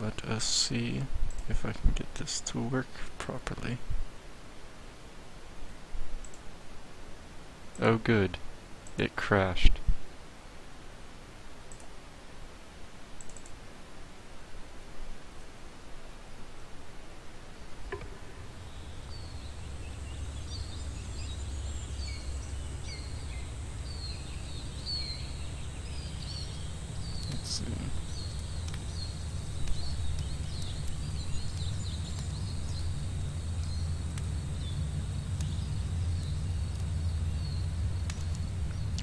let us see if I can get this to work properly. Oh good, it crashed. Let's see.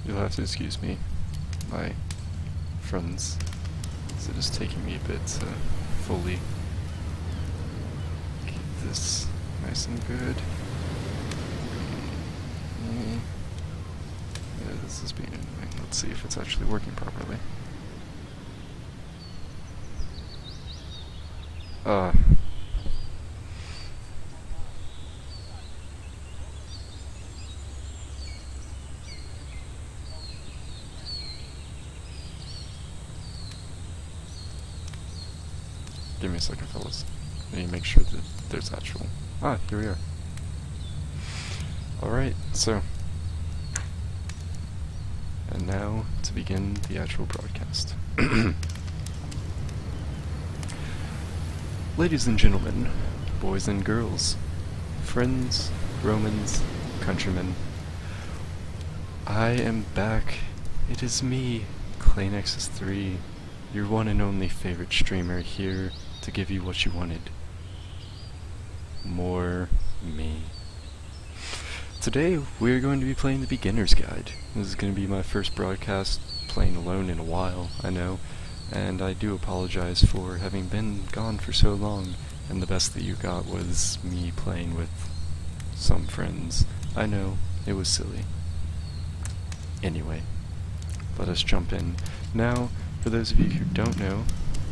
You'll have to excuse me, my friends, it is taking me a bit to fully keep this nice and good. Yeah, this is being annoying. Let's see if it's actually working properly. Give me a second, fellas. I need to make sure that there's actual... Ah, here we are. Alright, so... And now, to begin the actual broadcast. Ladies and gentlemen, boys and girls, friends, Romans, countrymen, I am back. It is me, ClayNexus3, your one and only favorite streamer here to give you what you wanted. More me. Today we're going to be playing the Beginner's Guide. This is going to be my first broadcast playing alone in a while, I know, and I do apologize for having been gone for so long, and the best that you got was me playing with some friends. I know, it was silly. Anyway, let us jump in. Now, for those of you who don't know,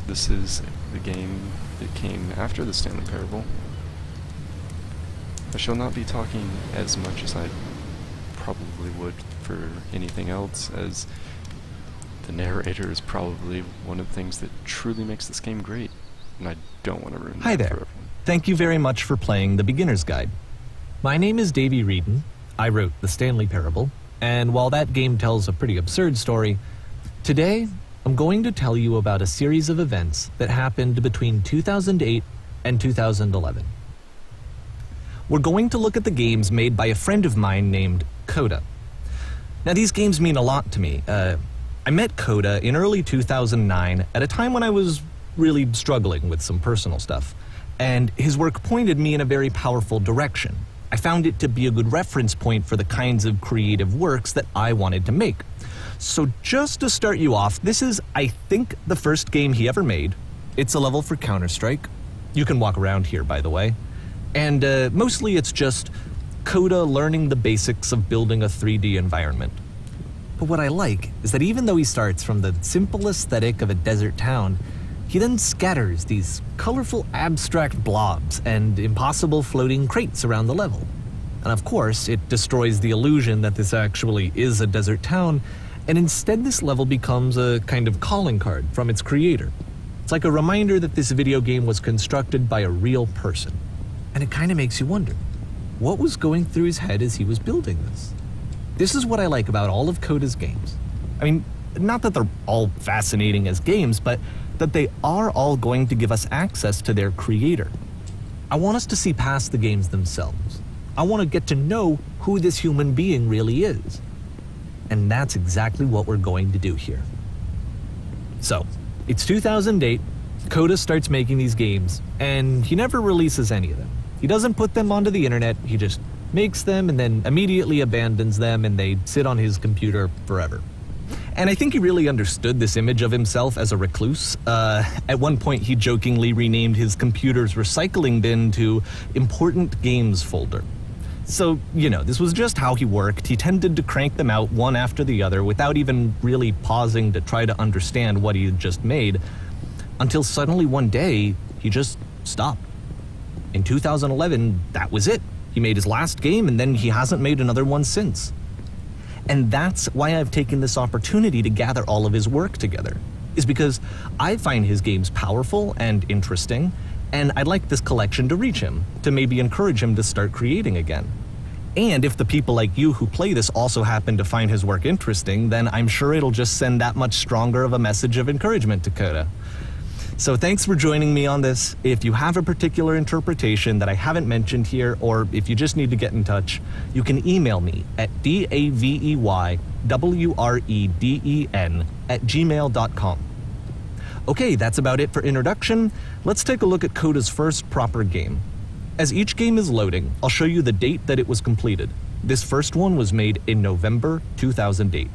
this is the game that came after the Stanley Parable. I shall not be talking as much as I probably would for anything else, as the narrator is probably one of the things that truly makes this game great, and I don't want to ruin Hi that there. for everyone. Thank you very much for playing the Beginner's Guide. My name is Davey Reedon. I wrote the Stanley Parable, and while that game tells a pretty absurd story, today I'm going to tell you about a series of events that happened between 2008 and 2011. We're going to look at the games made by a friend of mine named Coda. Now, these games mean a lot to me. I met Coda in early 2009 at a time when I was really struggling with some personal stuff, and his work pointed me in a very powerful direction. I found it to be a good reference point for the kinds of creative works that I wanted to make. So just to start you off, this is, I think, the first game he ever made. It's a level for Counter-Strike. You can walk around here, by the way. And mostly it's just Coda learning the basics of building a 3D environment. But what I like is that even though he starts from the simple aesthetic of a desert town, he then scatters these colorful abstract blobs and impossible floating crates around the level. And of course, it destroys the illusion that this actually is a desert town, and instead this level becomes a kind of calling card from its creator. It's like a reminder that this video game was constructed by a real person. And it kind of makes you wonder, what was going through his head as he was building this? This is what I like about all of Coda's games. I mean, not that they're all fascinating as games, but that they are all going to give us access to their creator. I want us to see past the games themselves. I want to get to know who this human being really is. And that's exactly what we're going to do here. So, it's 2008, Coda starts making these games, and he never releases any of them. He doesn't put them onto the internet, he just makes them and then immediately abandons them, and they sit on his computer forever. And I think he really understood this image of himself as a recluse. At one point he jokingly renamed his computer's recycling bin to Important Games Folder. So, you know, this was just how he worked. He tended to crank them out one after the other without even really pausing to try to understand what he had just made, until suddenly one day, he just stopped. In 2011, that was it. He made his last game, and then he hasn't made another one since. And that's why I've taken this opportunity to gather all of his work together. is because I find his games powerful and interesting, and I'd like this collection to reach him, to maybe encourage him to start creating again. And if the people like you who play this also happen to find his work interesting, then I'm sure it'll just send that much stronger of a message of encouragement to Coda. So thanks for joining me on this. If you have a particular interpretation that I haven't mentioned here, or if you just need to get in touch, you can email me at daveywreden@gmail.com. Okay, that's about it for introduction. Let's take a look at Coda's first proper game. As each game is loading, I'll show you the date that it was completed. This first one was made in November 2008.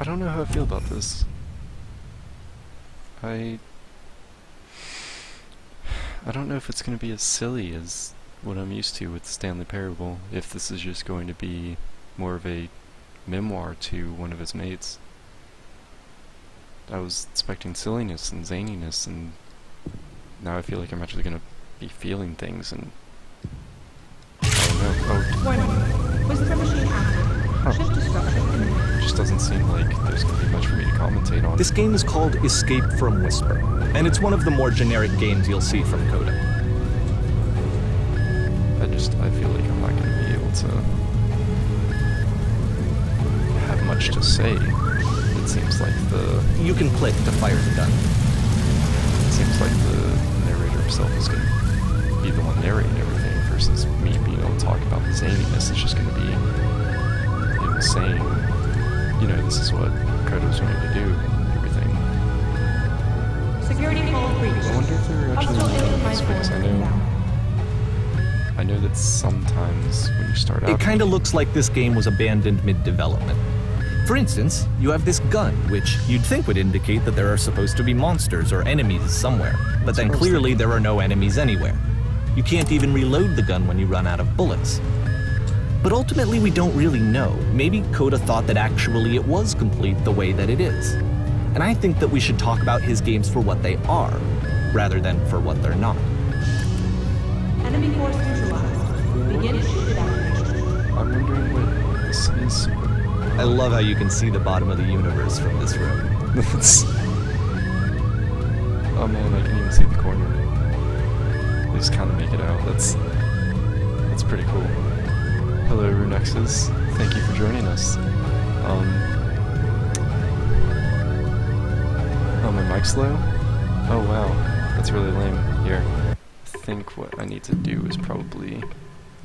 I don't know how I feel about this. I don't know if it's going to be as silly as what I'm used to with the Stanley Parable, if this is just going to be more of a memoir to one of his mates. I was expecting silliness and zaniness, and now I feel like I'm actually going to be feeling things, and I don't know. Oh. Warning. Whisper machine active. Shift destruction imminent. It just doesn't seem like there's going to be much for me to commentate on. This game is called Escape from Whisper, and it's one of the more generic games you'll see from Coda. I feel like I'm not going to be able to have much to say. It seems like You can click to fire the gun. It seems like the narrator himself is going to be the one narrating everything versus me being able to talk about the zaniness. It's just going to be him saying, you know, this is what Coda was wanting to do and everything. Security hull breached. I wonder if they're actually Hostile making alien this life because form inbound. I know that sometimes when you start out... It kinda looks like this game was abandoned mid-development. For instance, you have this gun, which you'd think would indicate that there are supposed to be monsters or enemies somewhere, but then clearly there are no enemies anywhere. You can't even reload the gun when you run out of bullets. But ultimately we don't really know. Maybe Coda thought that actually it was complete the way that it is. And I think that we should talk about his games for what they are, rather than for what they're not. Enemy force neutralized. Begin shift evacuation. I'm wondering what this is. I love how you can see the bottom of the universe from this room. Oh man, I can even see the corner. They just kind of make it out. That's pretty cool. Hello, Runexes. Thank you for joining us. Oh, my mic's low? Oh wow, that's really lame. Here, I think what I need to do is probably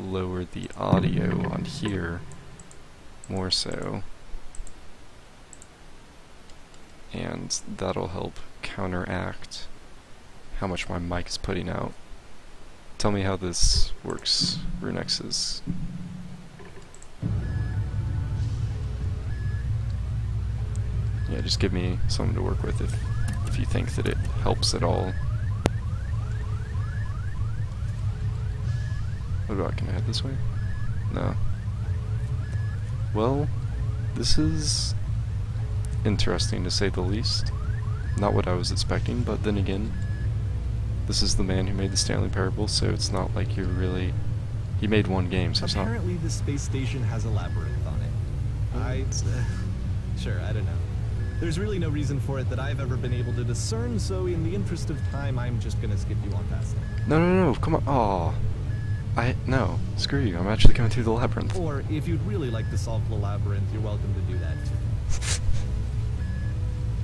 lower the audio on here more so, and that'll help counteract how much my mic is putting out. Tell me how this works, Runexes. Yeah, just give me something to work with if you think that it helps at all. What about, can I head this way? No. Well, this is interesting to say the least. Not what I was expecting, but then again, this is the man who made the Stanley Parable, so it's not like you're really... He made one game, so it's not... Apparently this space station has a labyrinth on it. Sure, I don't know. There's really no reason for it that I've ever been able to discern, so in the interest of time, I'm just gonna skip you on past it. No, come on. Aw. No, screw you. I'm actually going through the labyrinth. Or, if you'd really like to solve the labyrinth, you're welcome to do that too.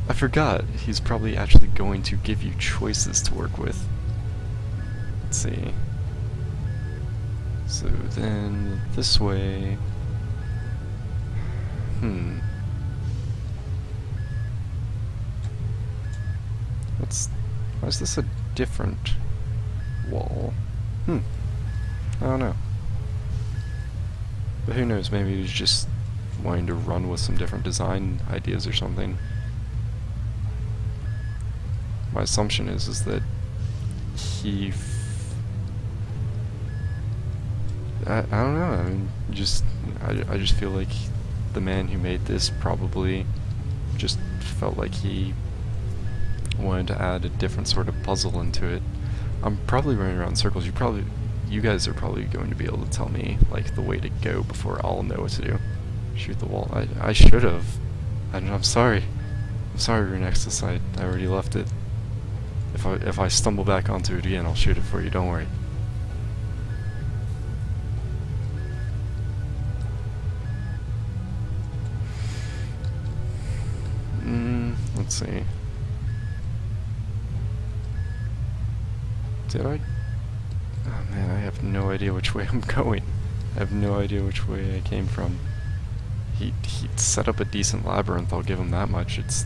I forgot. He's probably actually going to give you choices to work with. Let's see. So then, this way... Why is this a different wall? I don't know. But who knows, maybe he's just wanting to run with some different design ideas or something. My assumption is that he... I don't know, I mean, I just feel like the man who made this probably just felt like he wanted to add a different sort of puzzle into it. I'm probably running around in circles. You guys are probably going to be able to tell me like the way to go before I'll know what to do. Shoot the wall. I should have. I'm sorry. I'm sorry, Renexus, I already left it. If I stumble back onto it again, I'll shoot it for you, don't worry. Let's see. Did I? Oh man, I have no idea which way I'm going. I have no idea which way I came from. He set up a decent labyrinth, I'll give him that much. It's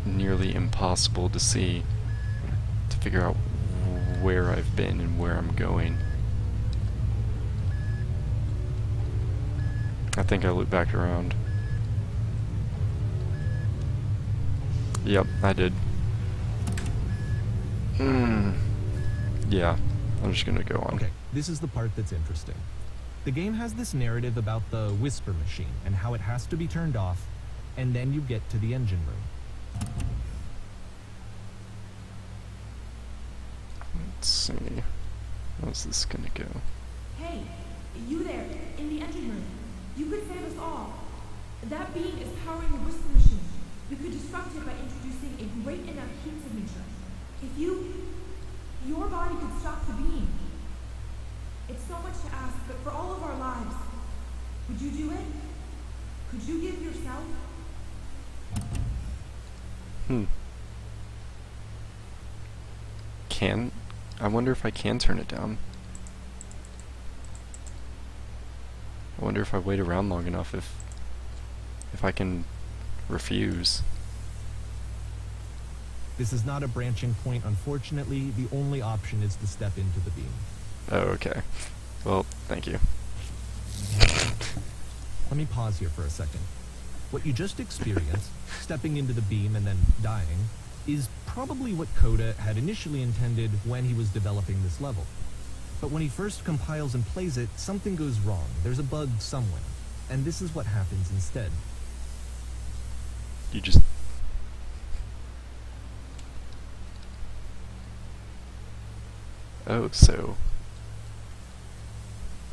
nearly impossible to see, to figure out where I've been and where I'm going. I think I looped back around. Yep, I did. Yeah, I'm just gonna go on. Okay, this is the part that's interesting. The game has this narrative about the whisper machine and how it has to be turned off, and then you get to the engine room. Let's see. How's this gonna go? Hey, you there, in the engine room. You could save us all. That being is powering the whisper machine. You could destruct it by introducing a great enough heat signature. If your body could stop the beam. It's so much to ask, but for all of our lives, would you do it? Could you give yourself? I wonder if I can turn it down. I wonder if I wait around long enough if I can refuse. This is not a branching point, unfortunately. The only option is to step into the beam. Oh, okay. Well, thank you. Let me pause here for a second. What you just experienced, stepping into the beam and then dying, is probably what Coda had initially intended when he was developing this level. But when he first compiles and plays it, something goes wrong. There's a bug somewhere. And this is what happens instead. You just... Oh, so...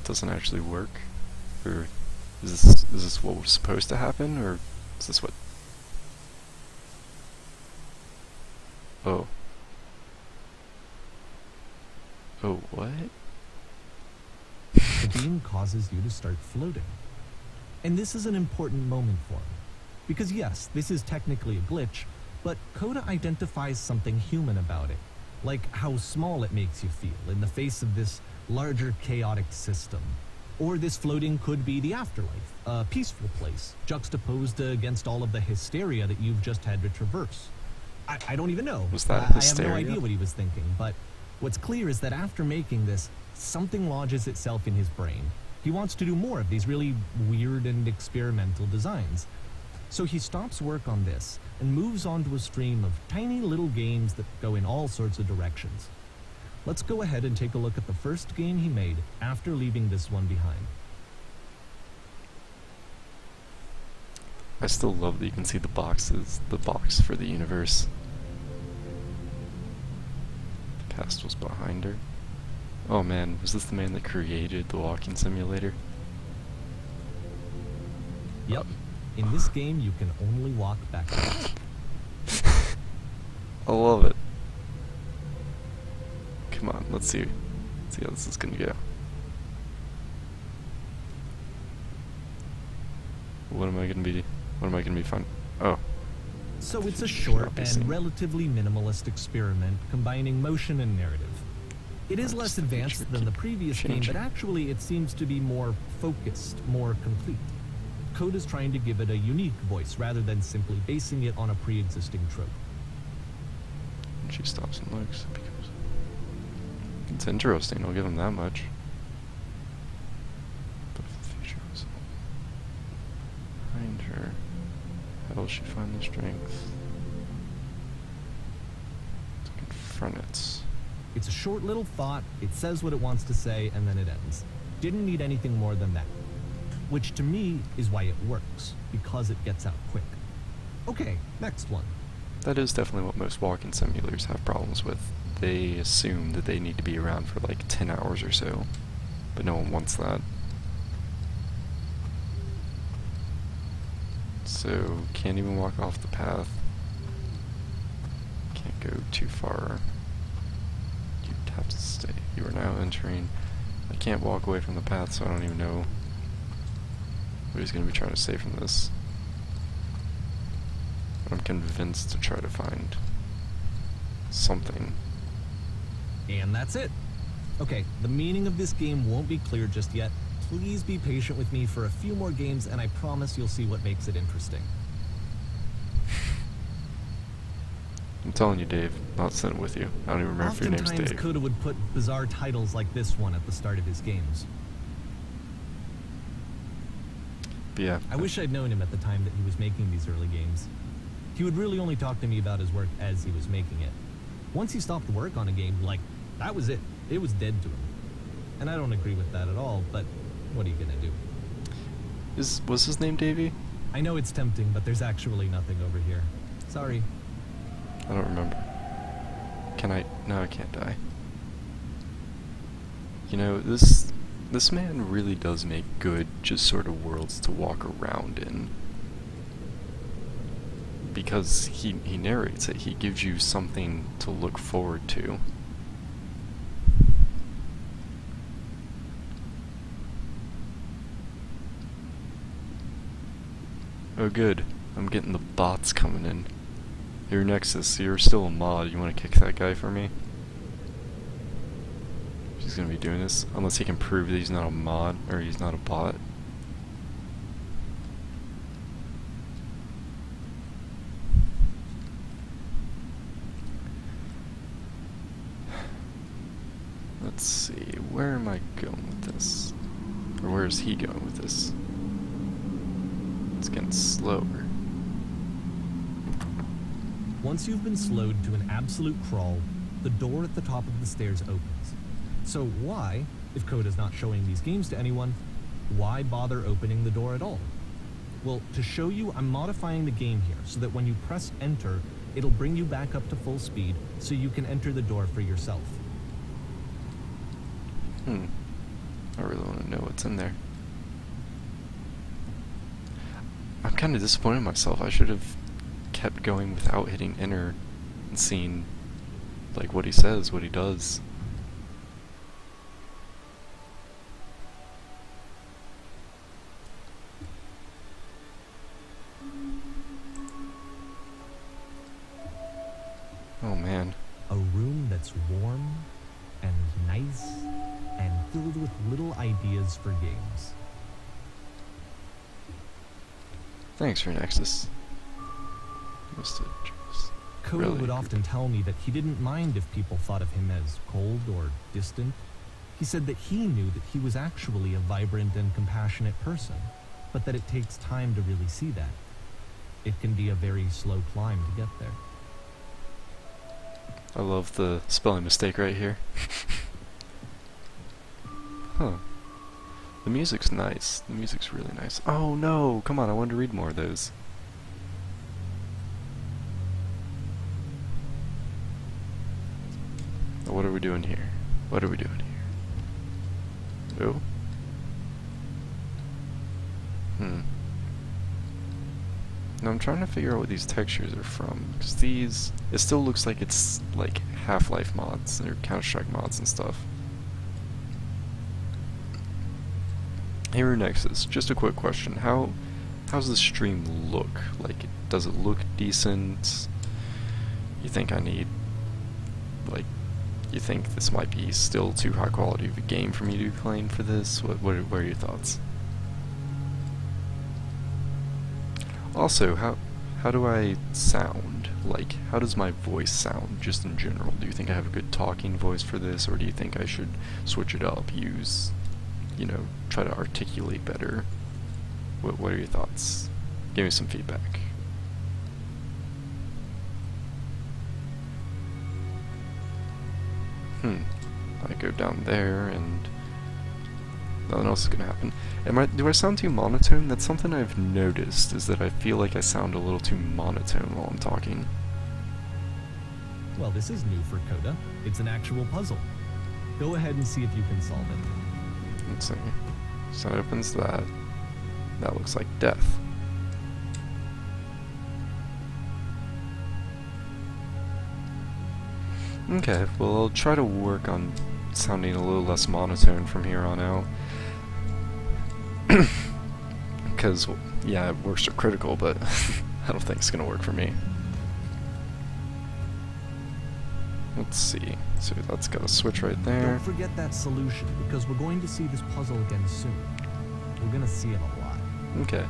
it doesn't actually work? Or is this what was supposed to happen, or is this what... Oh. Oh, what? The beam causes you to start floating. And this is an important moment for him. Because yes, this is technically a glitch, but Coda identifies something human about it. Like how small it makes you feel in the face of this larger chaotic system. Or this floating could be the afterlife, a peaceful place, juxtaposed against all of the hysteria that you've just had to traverse. I don't even know. Was that hysteria? I have no idea what he was thinking, but what's clear is that after making this, something lodges itself in his brain. He wants to do more of these really weird and experimental designs. So he stops work on this and moves on to a stream of tiny little games that go in all sorts of directions. Let's go ahead and take a look at the first game he made after leaving this one behind. I still love that you can see the boxes, the box for the universe. The past was behind her. Oh man, was this the man that created the walking simulator? Yep. In this game, you can only walk backwards. I love it. Come on, let's see how this is gonna go. What am I gonna be fun? Oh. So it's a short Obviously. and relatively minimalist experiment combining motion and narrative. It is less advanced than the previous game, but actually it seems to be more focused, more complete. Coda's trying to give it a unique voice rather than simply basing it on a pre-existing trope. And she stops and looks. It's interesting, I'll give him that much. But if the future was behind her, how will she find the strength to confront it? It's a short little thought, it says what it wants to say, and then it ends. Didn't need anything more than that. Which to me is why it works, because it gets out quick. Okay, next one. That is definitely what most walking simulators have problems with. They assume that they need to be around for like 10 hours or so, but no one wants that. Let's So, can't even walk off the path. Can't go too far. You'd have to stay. You are now entering. I can't walk away from the path, so I don't even know what he's going to be trying to say from this. But I'm convinced to try to find something. And that's it. Okay, the meaning of this game won't be clear just yet. Please be patient with me for a few more games, and I promise you'll see what makes it interesting. I'm telling you, Dave, not sitting with you. I don't even remember if your name's Oftentimes, Dave. Coda would put bizarre titles like this one at the start of his games. But yeah. I wish I'd known him at the time that he was making these early games. He would really only talk to me about his work as he was making it. Once he stopped work on a game, like, that was it. It was dead to him. And I don't agree with that at all, but what are you gonna do? Was his name Davey? I know it's tempting, but there's actually nothing over here. Sorry. I don't remember. Can I? No, I can't die. You know, this man really does make good, just sort of worlds to walk around in. Because he narrates it, he gives you something to look forward to. Oh good, I'm getting the bots coming in. Your Nexus, you're still a mod, you want to kick that guy for me? He's gonna be doing this, unless he can prove that he's not a mod, or he's not a bot. Let's see, where am I going with this? Or where is he going with this? It's getting slower. Once you've been slowed to an absolute crawl, the door at the top of the stairs opens. So why, if Coda's not showing these games to anyone, why bother opening the door at all? Well, to show you, I'm modifying the game here so that when you press enter, it'll bring you back up to full speed so you can enter the door for yourself. I really want to know what's in there. I'm kind of disappointed in myself. I should have kept going without hitting enter and seeing, like, what he says, what he does. Oh man. A room that's warm and nice and filled with little ideas for games. Thanks for Nexus. Coda would often tell me that he didn't mind if people thought of him as cold or distant. He said that he knew that he was actually a vibrant and compassionate person, but that it takes time to really see that. It can be a very slow climb to get there. I love the spelling mistake right here. Huh. The music's nice. The music's really nice. Oh no! Come on, I wanted to read more of those. What are we doing here? What are we doing here? Oh? Now I'm trying to figure out what these textures are from, because these, it still looks like it's like Half-Life mods, or Counter-Strike mods and stuff. Here Nexus, just a quick question, how's the stream look? Like, does it look decent? You think I need, like, you think this might be still too high quality of a game for me to be playing for this? What are your thoughts? Also, how do I sound? Like, how does my voice sound, just in general? Do you think I have a good talking voice for this, or do you think I should switch it up, use, you know, try to articulate better? What are your thoughts? Give me some feedback. I go down there and nothing else is gonna happen. Do I sound too monotone? That's something I've noticed, is that I feel like I sound a little too monotone while I'm talking. Well, this is new for Coda. It's an actual puzzle. Go ahead and see if you can solve it. Let's see. So it opens that. That looks like death. Okay, well I'll try to work on sounding a little less monotone from here on out. Because, yeah, works are critical, but I don't think it's gonna work for me. Let's see. So that's got a switch right there. Don't forget that solution, because we're going to see this puzzle again soon. We're gonna see it a lot. Okay.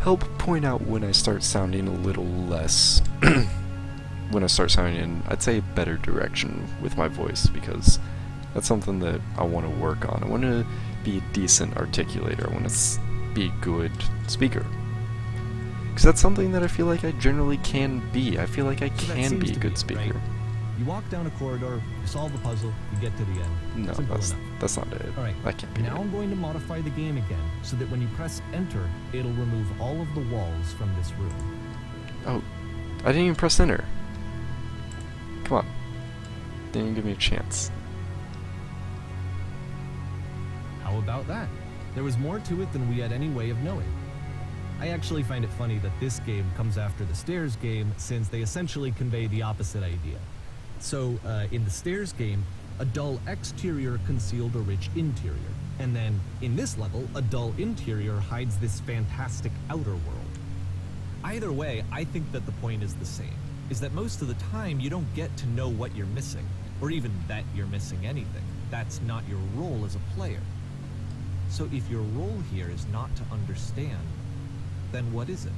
Help point out when I start sounding a little less... when I start sounding in, I'd say, a better direction with my voice, because that's something that I want to work on. I want to be a decent articulator. I want to be a good speaker. Because that's something that I feel like I generally can be. I feel like I can be a good speaker. Right? You walk down a corridor, you solve the puzzle, you get to the end. No, that's not it. Alright, that can't be now it. I'm going to modify the game again, so that when you press enter, it'll remove all of the walls from this room. Oh, I didn't even press enter. Come on. Didn't even give me a chance. How about that? There was more to it than we had any way of knowing. I actually find it funny that this game comes after the Stairs game, since they essentially convey the opposite idea. So, in the Stairs game, a dull exterior concealed a rich interior. And then, in this level, a dull interior hides this fantastic outer world. Either way, I think that the point is the same, is that most of the time you don't get to know what you're missing, or even that you're missing anything. That's not your role as a player. So if your role here is not to understand, then what is it?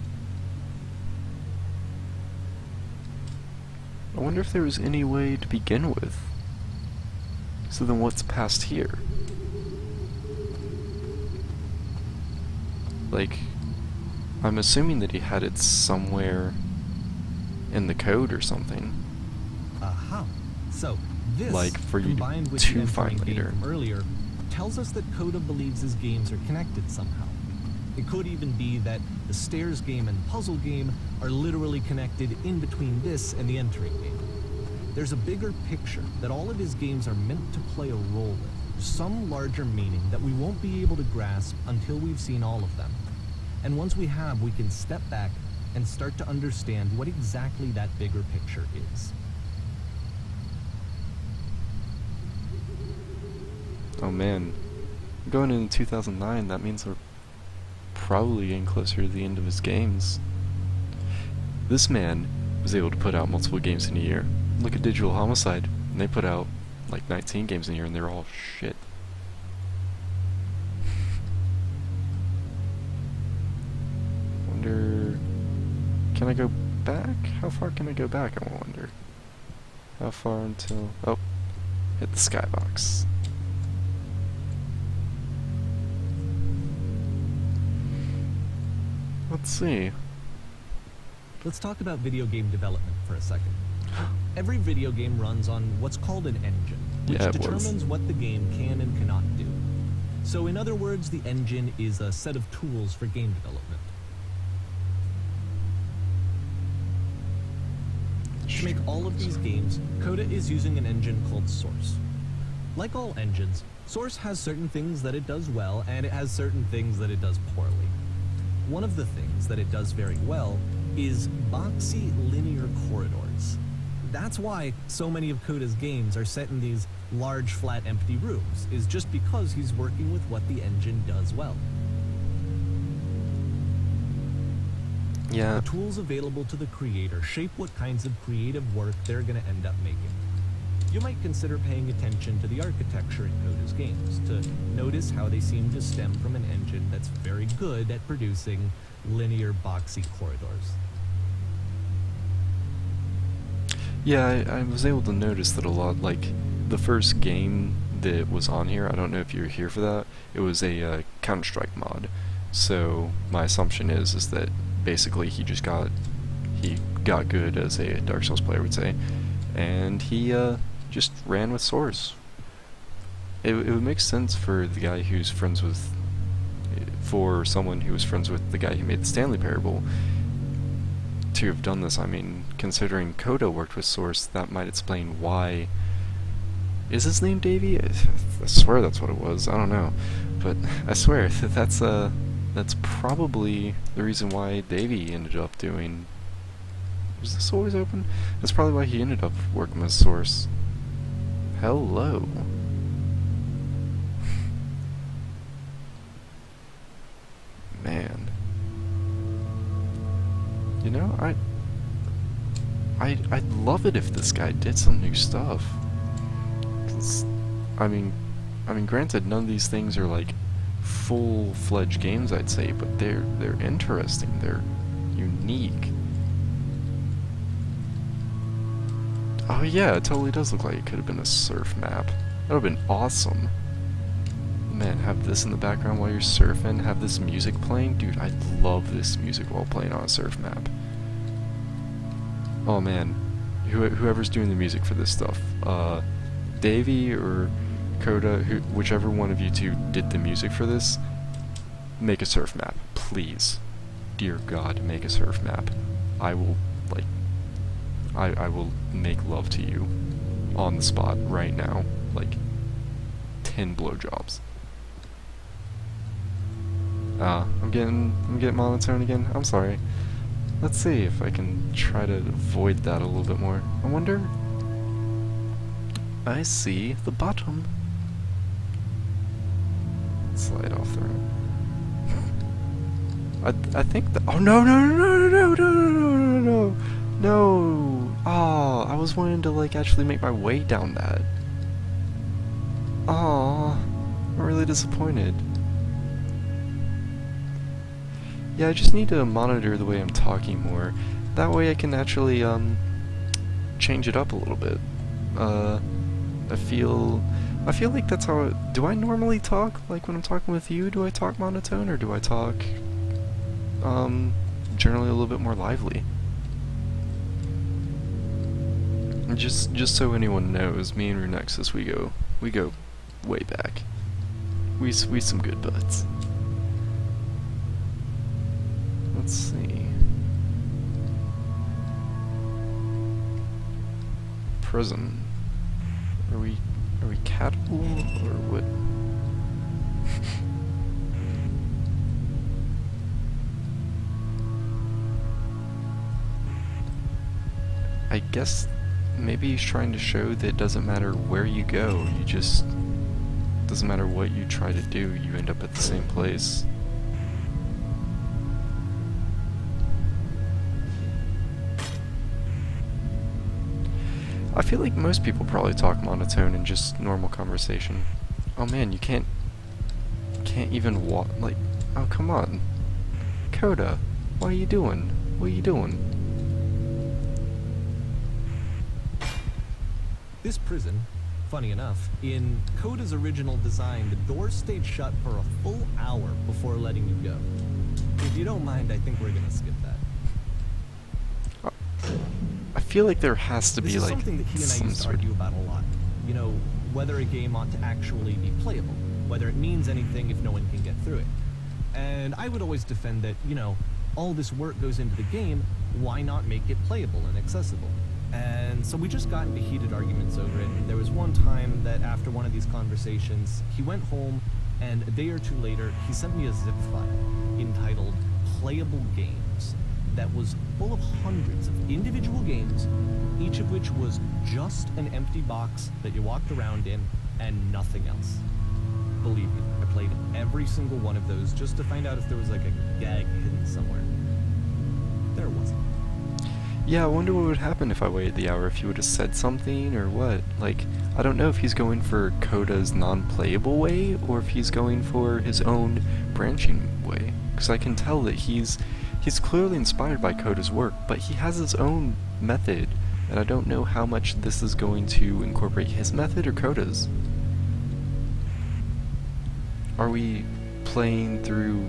I wonder if there was any way to begin with. So then what's past here? Like, I'm assuming that he had it somewhere in the code or something. Aha. So this, like for you combined with to the find entering later. game from earlier, tells us that Coda believes his games are connected somehow. It could even be that the Stairs game and puzzle game are literally connected in between this and the entering game. There's a bigger picture that all of his games are meant to play a role in, some larger meaning that we won't be able to grasp until we've seen all of them. And once we have, we can step back and start to understand what exactly that bigger picture is. Oh man, going into 2009, that means we're probably getting closer to the end of his games. This man was able to put out multiple games in a year. Look at Digital Homicide, and they put out like 19 games in a year, and they're all shit. Wonder, can I go back? How far can I go back, I wonder? How far until, oh, hit the skybox. Let's see. Let's talk about video game development for a second. Every video game runs on what's called an engine, which determines what the game can and cannot do. So in other words, the engine is a set of tools for game development. To make all of these games, Coda is using an engine called Source. Like all engines, Source has certain things that it does well, and it has certain things that it does poorly. One of the things that it does very well is boxy linear corridors. That's why so many of Coda's games are set in these large, flat, empty rooms, is just because he's working with what the engine does well. Yeah. The tools available to the creator shape what kinds of creative work they're going to end up making. You might consider paying attention to the architecture in Coda's games, to notice how they seem to stem from an engine that's very good at producing linear, boxy corridors. Yeah, I was able to notice that a lot. Like, the first game that was on here, I don't know if you were here for that, it was a Counter-Strike mod. So my assumption is that basically he got good, as a Dark Souls player would say, and he just ran with Source. It would make sense for the guy who's friends with, for someone who was friends with the guy who made the Stanley Parable, to have done this. I mean, considering Coda worked with Source, that might explain why. Is his name Davey? I swear that's what it was. I don't know, but I swear that's probably the reason why Davey ended up doing Was this always open? That's probably why he ended up working with Source. Hello. Man. You know, I'd love it if this guy did some new stuff. I mean, granted, none of these things are like full-fledged games, I'd say, but they're interesting. They're unique. Oh yeah, it totally does look like it could have been a surf map. That would have been awesome. Man, have this in the background while you're surfing, have this music playing. Dude, I love this music while playing on a surf map. Oh man, whoever's doing the music for this stuff, Davey or Coda, whichever one of you two did the music for this, make a surf map, please. Dear God, make a surf map. I will, like, I will make love to you on the spot right now, like 10 blowjobs. I'm getting monotone again. I'm sorry. Let's see if I can try to avoid that a little bit more. I wonder. I see the bottom. Slide off the road. I think that. Oh no no no no no no no no no no! Oh, I was wanting to like actually make my way down that. Oh, I'm really disappointed. Yeah, I just need to monitor the way I'm talking more. That way I can actually change it up a little bit. I feel like that's how do I normally talk? Like when I'm talking with you, do I talk monotone or do I talk generally a little bit more lively? And just so anyone knows, me and Runexus, we go way back. We some good buds. Let's see. Prison. Are we cattle or what? I guess maybe he's trying to show that it doesn't matter where you go, you just doesn't matter what you try to do, you end up at the same place. I feel like most people probably talk monotone in just normal conversation. Oh man, you can't even walk, like, oh come on. Coda, what are you doing? What are you doing? This prison, funny enough, in Coda's original design, the doors stayed shut for a full hour before letting you go. If you don't mind, I think we're gonna skip that. I feel like there has to be This is like something that he and I used to argue about a lot. You know, whether a game ought to actually be playable, whether it means anything if no one can get through it. And I would always defend that, you know, all this work goes into the game, why not make it playable and accessible? And so we just got into heated arguments over it, and there was one time that after one of these conversations, he went home, and a day or two later, he sent me a zip file entitled Playable Games that was full of hundreds of individual games, each of which was just an empty box that you walked around in, and nothing else. Believe me, I played every single one of those just to find out if there was like a gag hidden somewhere. There wasn't. Yeah, I wonder what would happen if I waited the hour, if he would have said something or what. Like, I don't know if he's going for Coda's non-playable way or if he's going for his own branching way. Because I can tell that he's clearly inspired by Coda's work, but he has his own method, and I don't know how much this is going to incorporate his method or Coda's. Are we playing through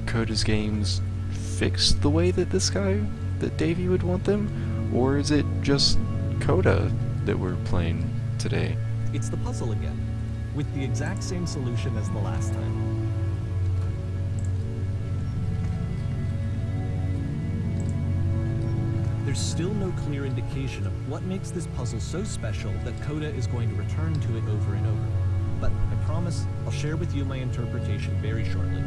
Coda's games fixed the way that this guy, that Davey would want them? Or is it just Coda that we're playing today? It's the puzzle again, with the exact same solution as the last time. There's still no clear indication of what makes this puzzle so special that Coda is going to return to it over and over. But I promise I'll share with you my interpretation very shortly.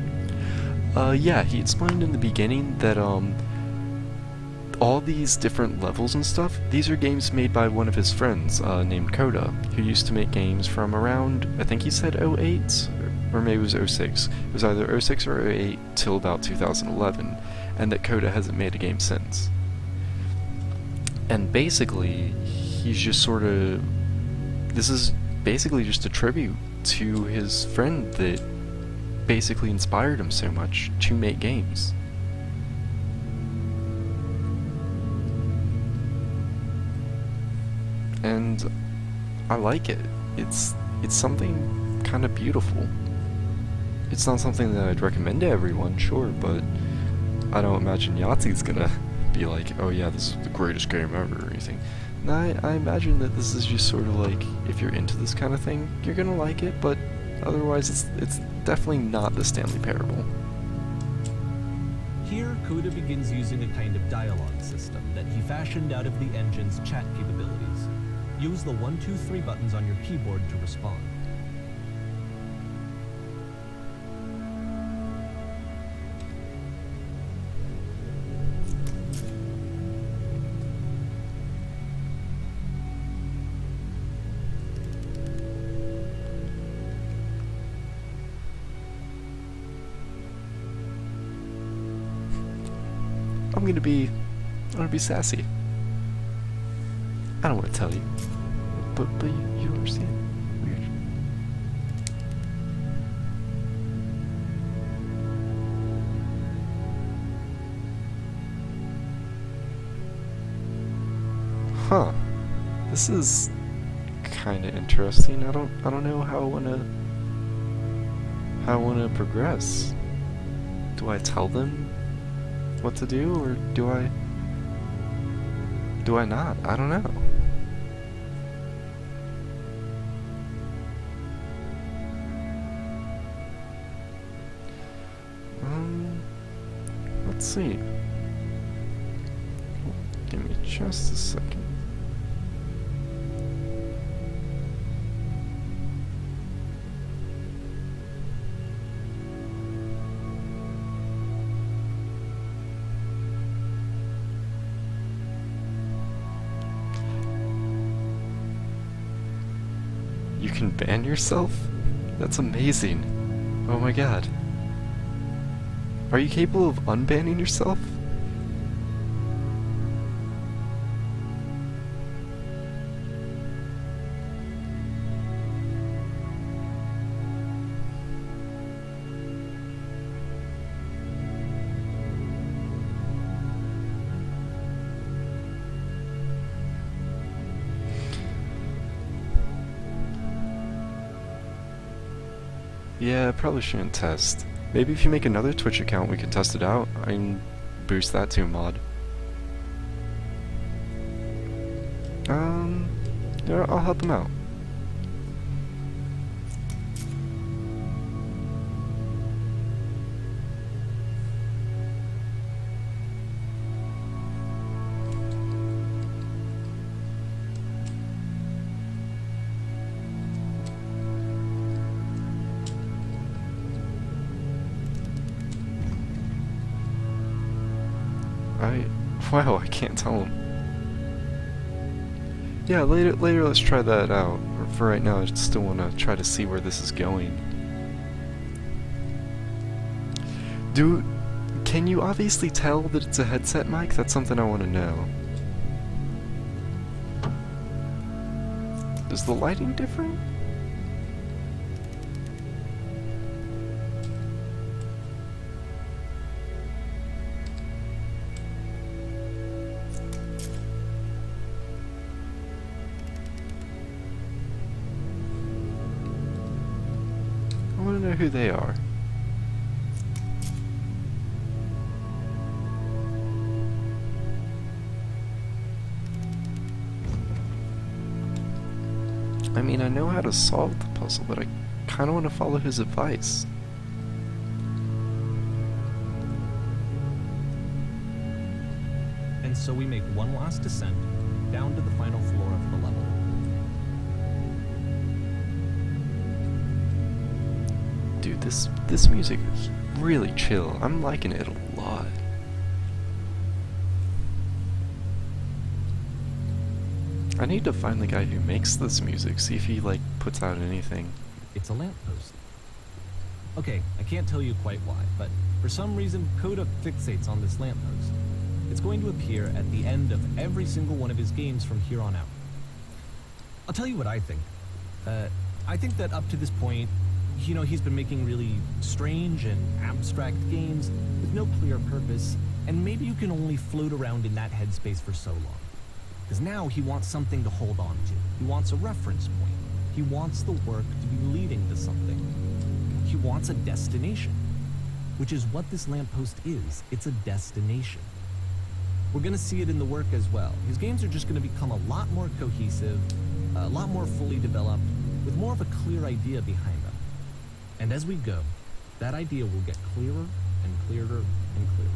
Yeah, he explained in the beginning that all all these different levels and stuff, these are games made by one of his friends named Coda, who used to make games from around, I think he said '08, or maybe it was '06. It was either '06 or '08 till about 2011, and that Coda hasn't made a game since. And basically, he's just sort of... This is basically just a tribute to his friend that basically inspired him so much to make games. And I like it. It's something kind of beautiful. It's not something that I'd recommend to everyone, sure, but I don't imagine Yahtzee's gonna be like, oh yeah, this is the greatest game ever or anything. No, I imagine that this is just sort of like, if you're into this kind of thing, you're gonna like it, but otherwise it's definitely not the Stanley Parable. Here, Coda begins using a kind of dialogue system that he fashioned out of the engine's chat capabilities. Use the 1, 2, 3 buttons on your keyboard to respond. I'm gonna be sassy. I don't want to tell you, but you understand. Weird. Huh. This is kind of interesting. I don't know how I wanna progress. Do I tell them what to do, or do I not? I don't know. Let's see. Give me just a second. You can ban yourself? That's amazing. Oh my god. Are you capable of unbanning yourself? Yeah, I probably shouldn't test. Maybe if you make another Twitch account, we can test it out. I can boost that to a mod. Yeah, I'll help him out. Wow, I can't tell him. Yeah, later let's try that out. For right now, I still want to try to see where this is going. Can you obviously tell that it's a headset mic? That's something I want to know. Is the lighting different? I want to know who they are. I mean, I know how to solve the puzzle, but I kind of want to follow his advice. And so we make one last descent down to the final floor of the level. Dude, this music is really chill. I'm liking it a lot. I need to find the guy who makes this music, see if he, like, puts out anything. It's a lamppost. Okay, I can't tell you quite why, but for some reason, Coda fixates on this lamppost. It's going to appear at the end of every single one of his games from here on out. I'll tell you what I think. I think that up to this point, you know, he's been making really strange and abstract games with no clear purpose, and maybe you can only float around in that headspace for so long. Because now he wants something to hold on to. He wants a reference point. He wants the work to be leading to something. He wants a destination, which is what this lamppost is. It's a destination. We're going to see it in the work as well. His games are just going to become a lot more cohesive, a lot more fully developed, with more of a clear idea behind them. And as we go, that idea will get clearer and clearer and clearer.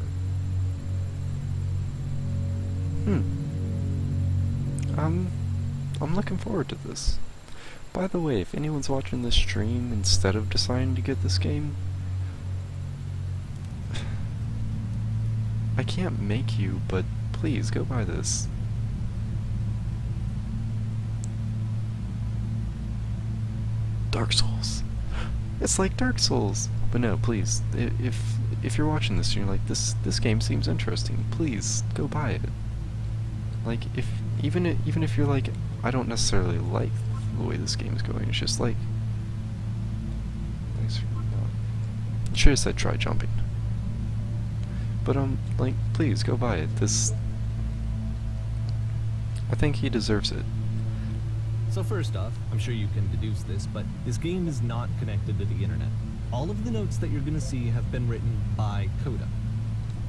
I'm looking forward to this. By the way, if anyone's watching this stream instead of deciding to get this game, I can't make you, but please go buy this. Dark Souls. It's like Dark Souls. But no, please, if you're watching this and you're like, this game seems interesting, please go buy it. Like, even if you're like, I don't necessarily like the way this game is going, it's just like, should have said try jumping. But like, please go buy it. I think he deserves it. So first off, I'm sure you can deduce this, but this game is not connected to the internet. All of the notes that you're going to see have been written by Coda.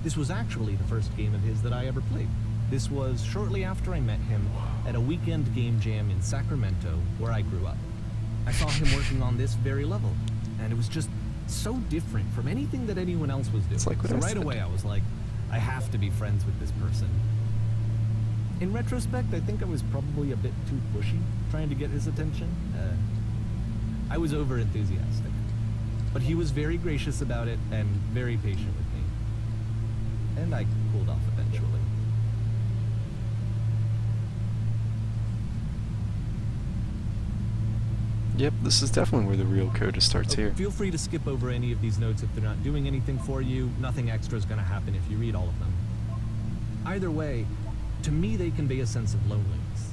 This was actually the first game of his that I ever played. This was shortly after I met him at a weekend game jam in Sacramento, where I grew up. I saw him working on this very level, and it was just so different from anything that anyone else was doing. It's like what so I right said. away I was like, I have to be friends with this person. In retrospect, I think I was probably a bit too pushy, trying to get his attention. I was over-enthusiastic. But he was very gracious about it and very patient with me. And I cooled off eventually. Yep, this is definitely where the real Coda starts here. Feel free to skip over any of these notes if they're not doing anything for you. Nothing extra is going to happen if you read all of them. Either way, to me they convey a sense of loneliness.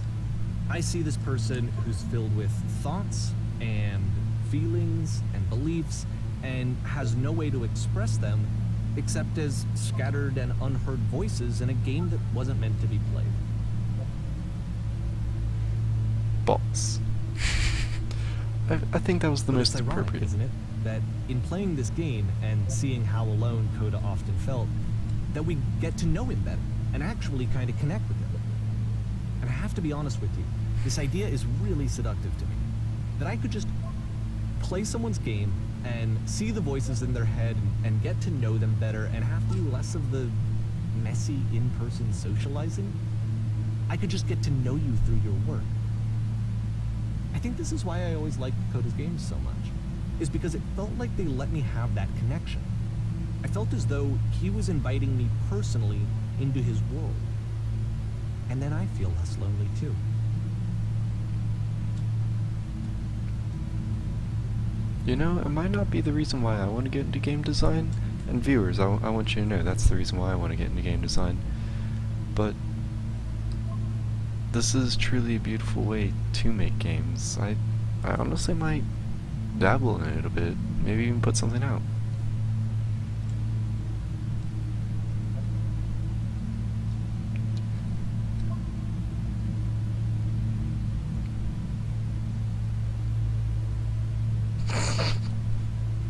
I see this person who's filled with thoughts and feelings and beliefs and has no way to express them except as scattered and unheard voices in a game that wasn't meant to be played. Balls. I think that was the most ironic, appropriate. Isn't it? That in playing this game and seeing how alone Coda often felt, that we get to know him better and actually kind of connect with him. And I have to be honest with you, this idea is really seductive to me. That I could just play someone's game and see the voices in their head and get to know them better and have to do less of the messy in-person socializing. I could just get to know you through your work. I think this is why I always liked Coda's games so much, is because it felt like they let me have that connection. I felt as though he was inviting me personally into his world. And then I feel less lonely too. You know, it might not be the reason why I want to get into game design, and viewers, I want you to know that's the reason why I want to get into game design, but this is truly a beautiful way to make games. I honestly might dabble in it a bit, maybe even put something out.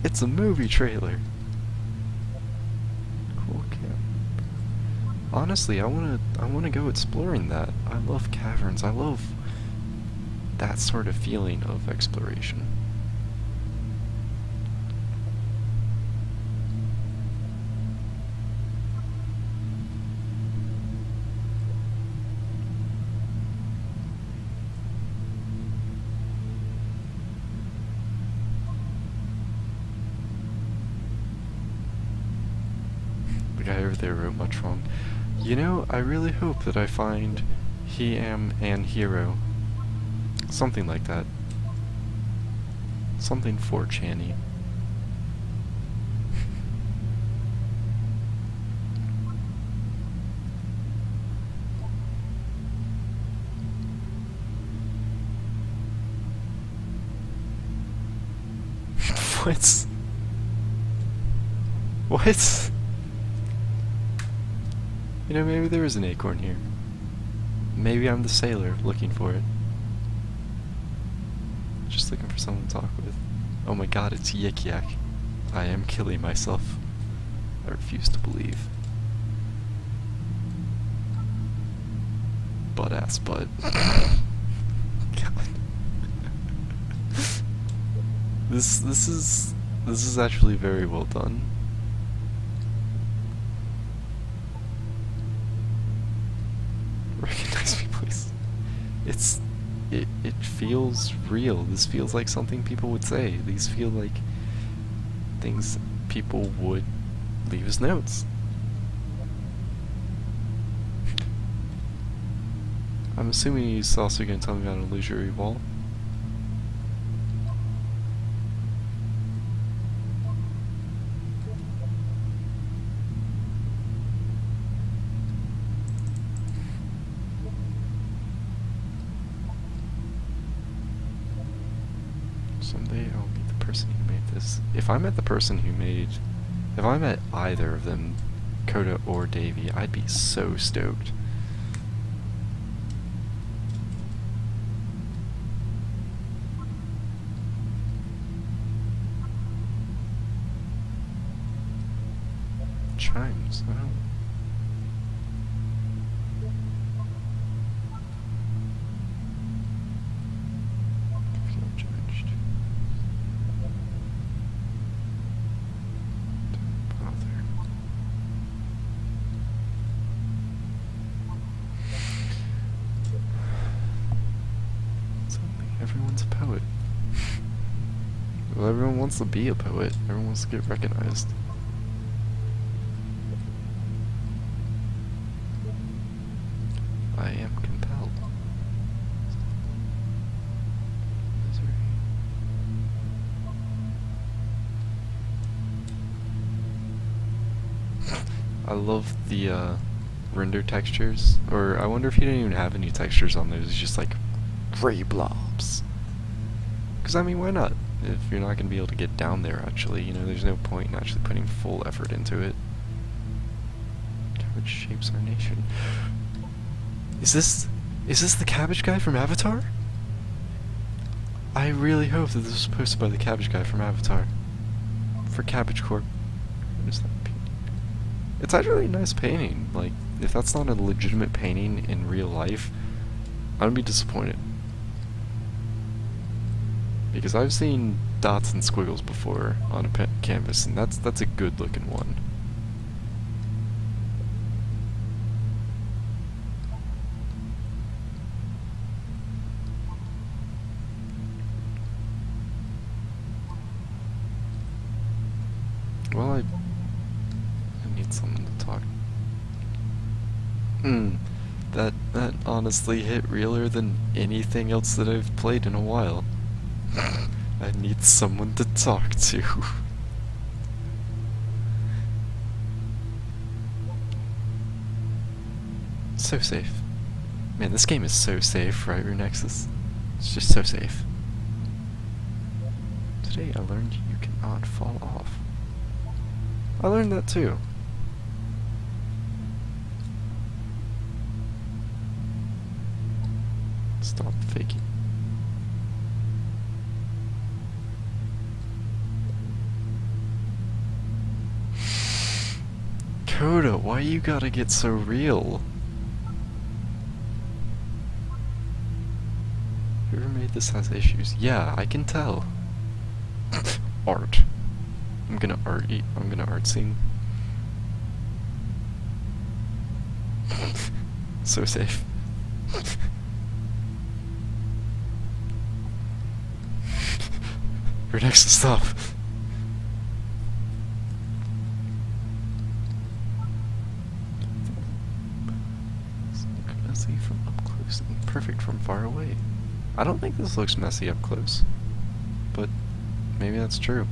It's a movie trailer. Cool camp. Honestly, I wanna go exploring that. I love caverns. I love that sort of feeling of exploration. The guy over there wrote much wrong. You know, I really hope that I find He am an hero. Something like that. Something for Channy. What? What? You know, maybe there is an acorn here. Maybe I'm the sailor looking for it. Just looking for someone to talk with. Oh my god, it's Yik Yak. I am killing myself. I refuse to believe. Butt ass butt. God. This is actually very well done. Recognize me, please. It feels real. This feels like something people would say. These feel like things people would leave as notes. I'm assuming he's also going to tell me about an illusory wall. Someday I'll meet the person who made this. If I met if I met either of them, Coda or Davy, I'd be so stoked. Chimes, I don't. Everyone's a poet. Well, everyone wants to be a poet. Everyone wants to get recognized. I am compelled. Misery. I love the render textures. Or I wonder if you didn't even have any textures on those. It's just like gray blobs. Because I mean, why not? If you're not going to be able to get down there, actually, you know, there's no point in actually putting full effort into it. Cabbage shapes our nation. Is this the cabbage guy from Avatar? I really hope that this was posted by the cabbage guy from Avatar. For Cabbage Corp. What is that painting? It's actually a nice painting. Like, if that's not a legitimate painting in real life, I'm gonna be disappointed. Because I've seen dots and squiggles before on a canvas, and that's a good looking one. Well, I need someone to talk. That honestly hit realer than anything else that I've played in a while. I need someone to talk to. So safe. Man, this game is so safe, right, Renexus? It's just so safe. Today I learned you cannot fall off. I learned that too. Stop faking. Coda, why you gotta get so real? Whoever made this has issues. Yeah, I can tell. Art. I'm gonna art scene. So safe. You're next to stop. Can I see from up close? far away. I don't think this looks messy up close, but maybe that's true.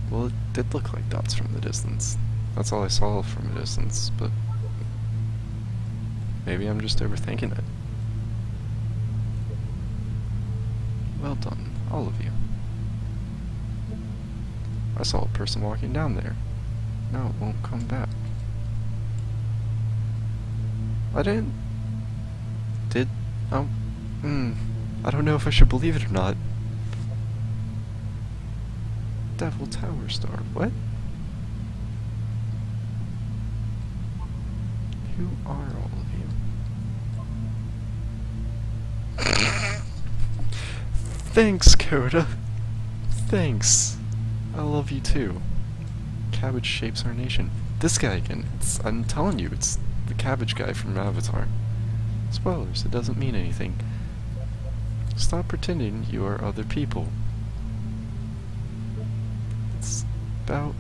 Well, it did look like dots from the distance. That's all I saw from a distance, but maybe I'm just overthinking it. Well done, all of you. I saw a person walking down there. Now it won't come back. I didn't... Did... Oh... I don't know if I should believe it or not. Devil Tower Star. What? Who are all of you? Thanks, Coda. Thanks. I love you too. Cabbage shapes our nation. This guy again. I'm telling you, it's the cabbage guy from Avatar. Spoilers, it doesn't mean anything. Stop pretending you are other people. It's about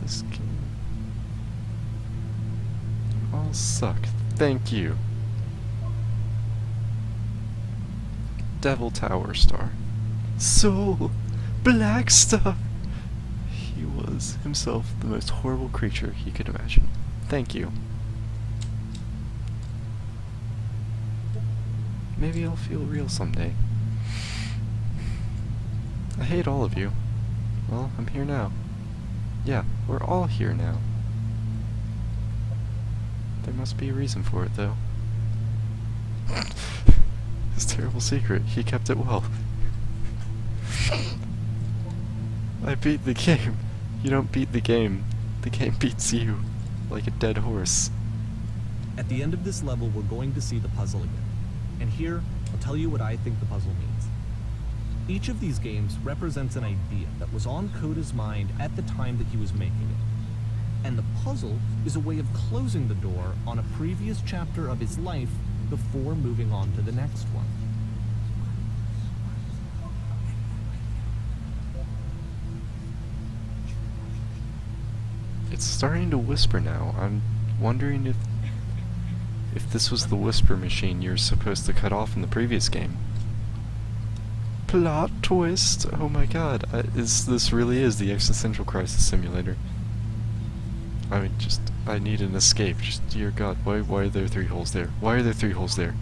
this game. You all suck. Thank you. Devil Tower Star. Soul! Black Star! He was himself the most horrible creature he could imagine. Thank you. Maybe I'll feel real someday. I hate all of you. Well, I'm here now. Yeah, we're all here now. There must be a reason for it, though. His terrible secret, he kept it well. I beat the game. You don't beat the game beats you, like a dead horse. At the end of this level, we're going to see the puzzle again. And here, I'll tell you what I think the puzzle means. Each of these games represents an idea that was on Coda's mind at the time that he was making it. And the puzzle is a way of closing the door on a previous chapter of his life before moving on to the next one. It's starting to whisper now. I'm wondering if this was the whisper machine you're supposed to cut off in the previous game. Plot twist! Oh my god, this really is the existential crisis simulator. I mean, I need an escape. Just, dear god, why are there 3 holes there? Why are there 3 holes there?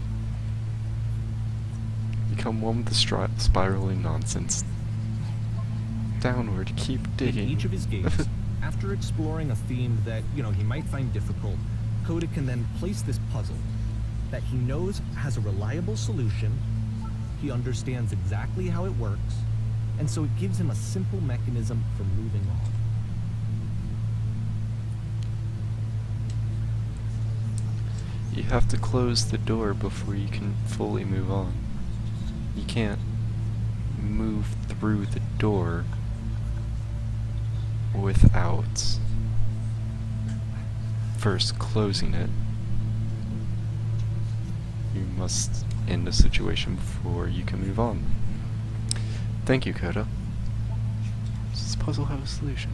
Become one with the spiraling nonsense. Downward, keep digging. In each of his games, after exploring a theme that, he might find difficult, Coda can then place this puzzle that he knows has a reliable solution, he understands exactly how it works, and so it gives him a simple mechanism for moving on. You have to close the door before you can fully move on. You can't move through the door without first closing it. You must end the situation before you can move on. Thank you, Coda. Does this puzzle have a solution?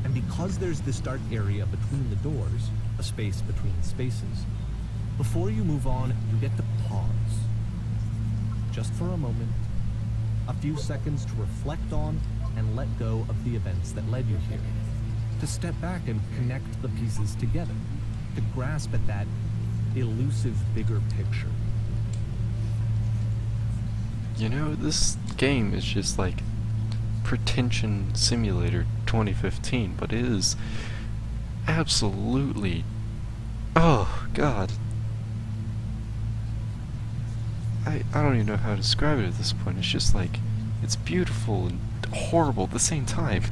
And because there's this dark area between the doors, a space between spaces, before you move on, you get to pause. Just for a moment, a few seconds to reflect on and let go of the events that led you here. To step back and connect the pieces together. To grasp at that elusive bigger picture. You know, this game is just like Pretension Simulator 2015, but it is absolutely... oh, God. I don't even know how to describe it at this point. It's just like, it's beautiful and horrible at the same time.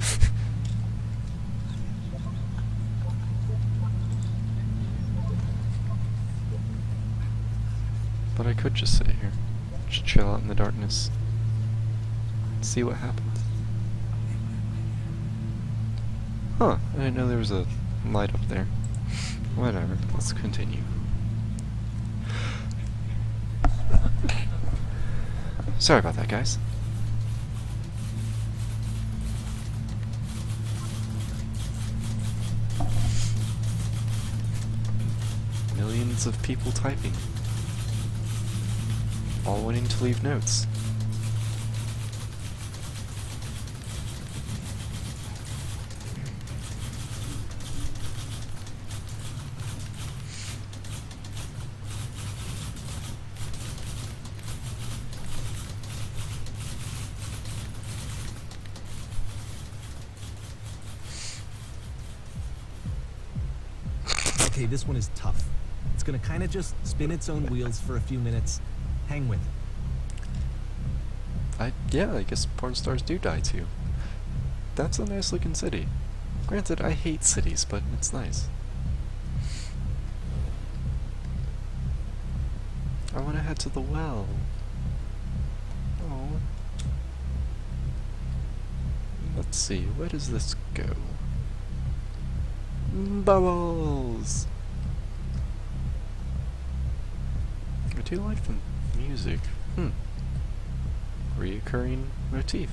But I could just sit here, just chill out in the darkness, see what happens. Huh, I didn't know there was a light up there. Whatever, let's continue. Sorry about that, guys. millions of people typing, all wanting to leave notes. Okay, this one is tough. It's gonna kind of just spin its own wheels for a few minutes. Hang with it. Yeah, I guess porn stars do die too. That's a nice looking city. Granted, I hate cities, but it's nice. I want to head to the well. Oh. Let's see, where does this go? Bubbles! I do like the music. Reoccurring motif.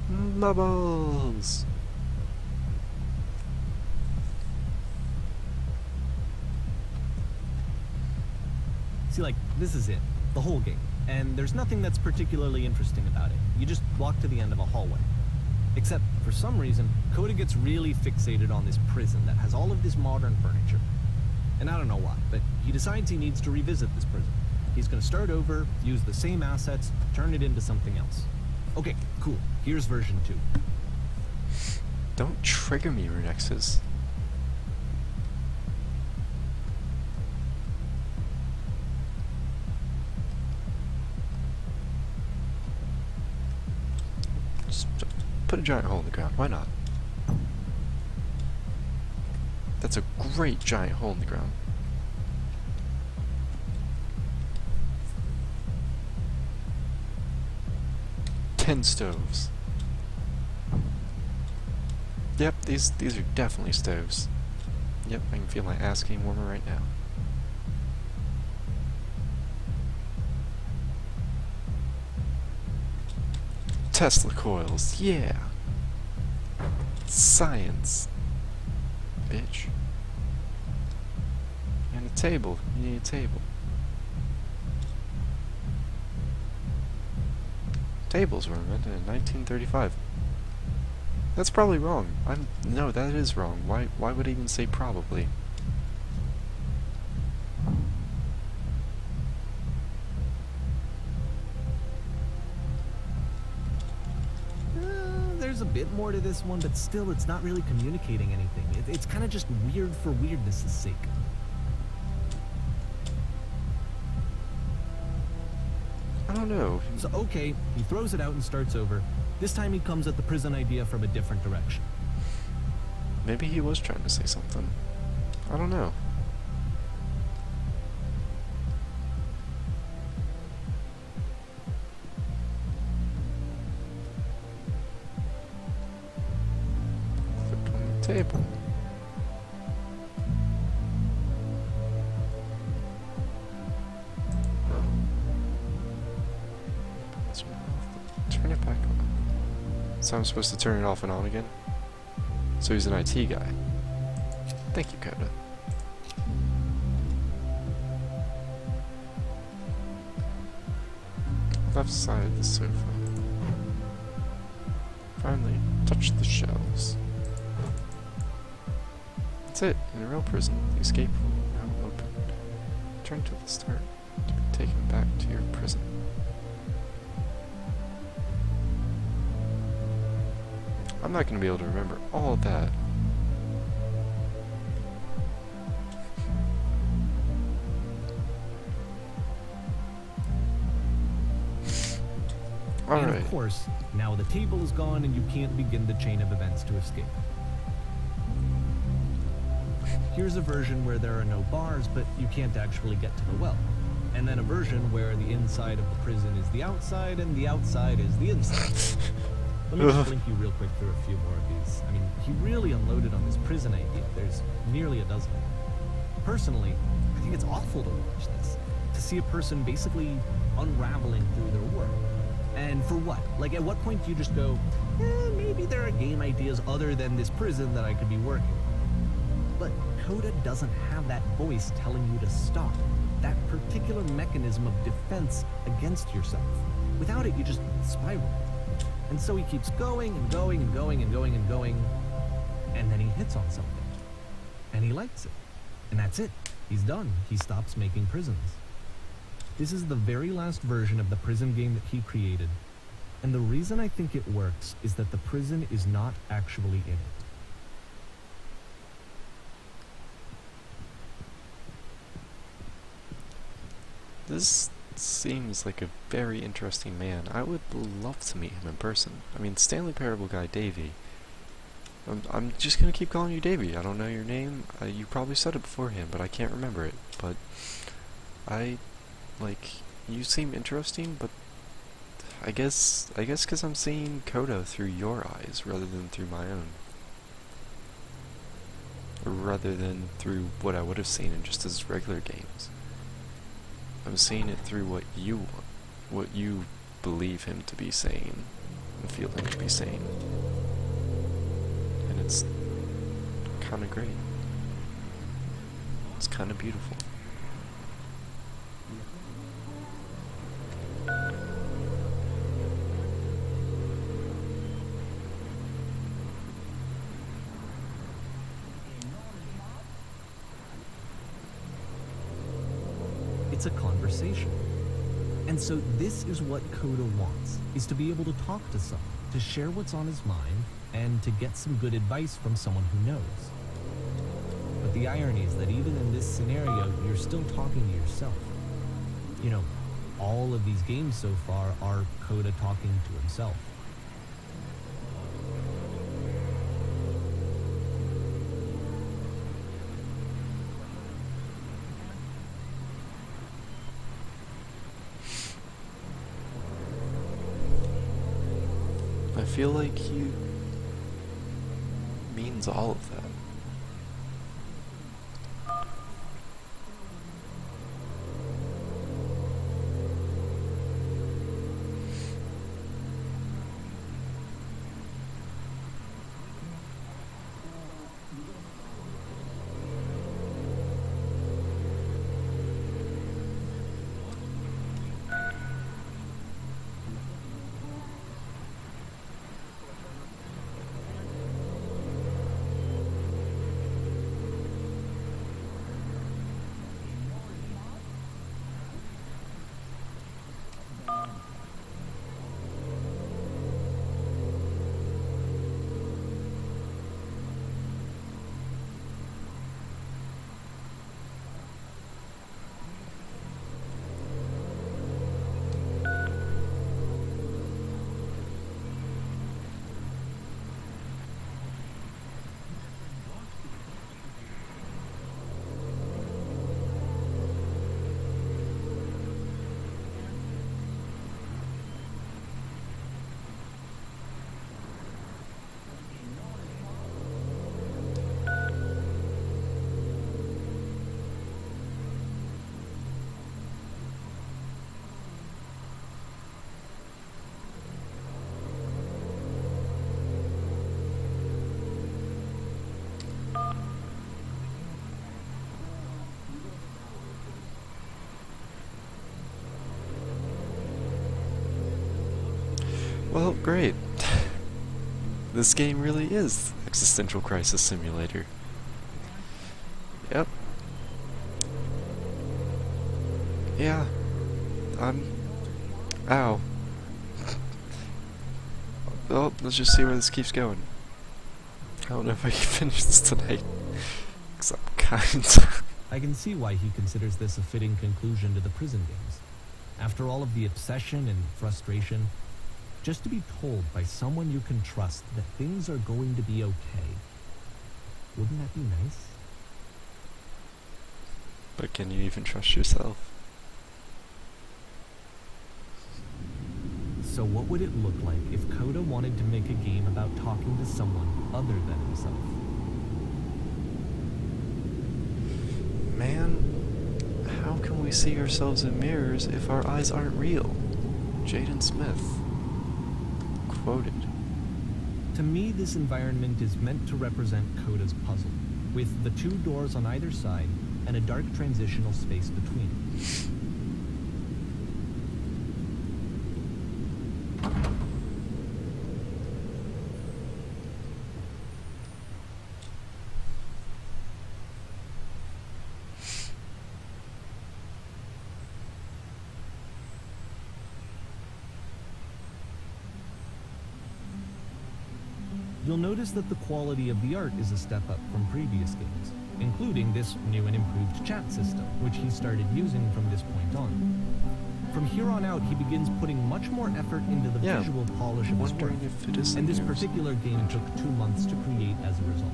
Bubbles! See, like, this is it. The whole game. And there's nothing that's particularly interesting about it. You just walk to the end of a hallway. Except, for some reason, Coda gets really fixated on this prison that has all of this modern furniture. And I don't know why, but he decides he needs to revisit this prison. He's gonna start over, use the same assets, turn it into something else. Okay, cool. Here's version 2. Don't trigger me, Renexes. Just put a giant hole in the ground. Why not? That's a great giant hole in the ground. Ten stoves. Yep, these are definitely stoves. Yep, I can feel my ass getting warmer right now. Tesla coils, yeah. Science. Bitch. And a table. You need a table. Tables were invented in 1935. That's probably wrong. No, that is wrong. Why would I even say probably? There's a bit more to this one, but still, it's not really communicating anything. It's kind of just weird for weirdness' sake. I don't know. So, okay, he throws it out and starts over. This time he comes at the prison idea from a different direction. Maybe he was trying to say something. I don't know. Click on the table. Turn it back on. So I'm supposed to turn it off and on again? So he's an IT guy. Thank you, Coda. Left side of the sofa. Finally, touch the shelves. That's it. In a real prison, the escape will now open. Return to the start to be taken back to your prison. I'm not going to be able to remember all of that. And Alright. of course, now the table is gone and you can't begin the chain of events to escape. Here's a version where there are no bars, but you can't actually get to the well. And then a version where the inside of the prison is the outside and the outside is the inside. Let me just link you real quick through a few more of these. I mean, he really unloaded on this prison idea. There's nearly a dozen. Personally, I think it's awful to watch this. To see a person basically unraveling through their work. And for what? Like, at what point do you just go, maybe there are game ideas other than this prison that I could be working on? But Coda doesn't have that voice telling you to stop, that particular mechanism of defense against yourself. Without it, you just spiral. And so he keeps going and going and going and going and going, and then he hits on something. And he likes it. And that's it. He's done. He stops making prisons. This is the very last version of the prison game that he created. And the reason I think it works is that the prison is not actually in it. This seems like a very interesting man. I would love to meet him in person. I mean, Stanley Parable guy Davey. I'm just gonna keep calling you Davey. I don't know your name. You probably said it beforehand, but I can't remember it. But you seem interesting, but I guess because I'm seeing Kodo through your eyes rather than through my own. Or rather than through what I would have seen in just his regular games. I'm seeing it through what you believe him to be saying and feel him to be saying. And it's kind of great. It's kind of beautiful. It's a conversation. And so this is what Coda wants, is to be able to talk to someone, to share what's on his mind, and to get some good advice from someone who knows. But the irony is that even in this scenario, you're still talking to yourself. You know, all of these games so far are Coda talking to himself. I feel like he means all of that. Well, great. This game really is Existential Crisis Simulator. Yep. Yeah. Ow. Well, let's just see where this keeps going. I don't know if I can finish this tonight. Because I'm kind. I can see why he considers this a fitting conclusion to the prison games. After all of the obsession and frustration, just to be told by someone you can trust that things are going to be okay. Wouldn't that be nice? But can you even trust yourself? So what would it look like if Coda wanted to make a game about talking to someone other than himself? Man, how can we see ourselves in mirrors if our eyes aren't real? Jaden Smith. Quoted. To me, this environment is meant to represent Coda's puzzle, with the 2 doors on either side and a dark transitional space between. You'll notice that the quality of the art is a step up from previous games, including this new and improved chat system, which he started using from this point on. From here on out, he begins putting much more effort into the visual polish of his work, and this particular game took 2 months to create as a result.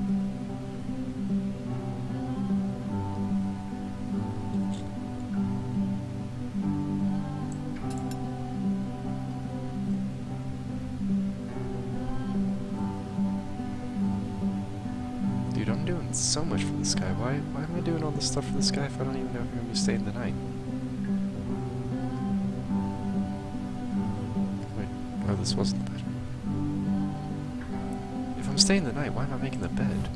Dude, I'm doing so much for this guy. Why am I doing all this stuff for this guy if I don't even know if I'm going to be staying the night? Wait, oh, this wasn't the bed. If I'm staying the night, why am I making the bed?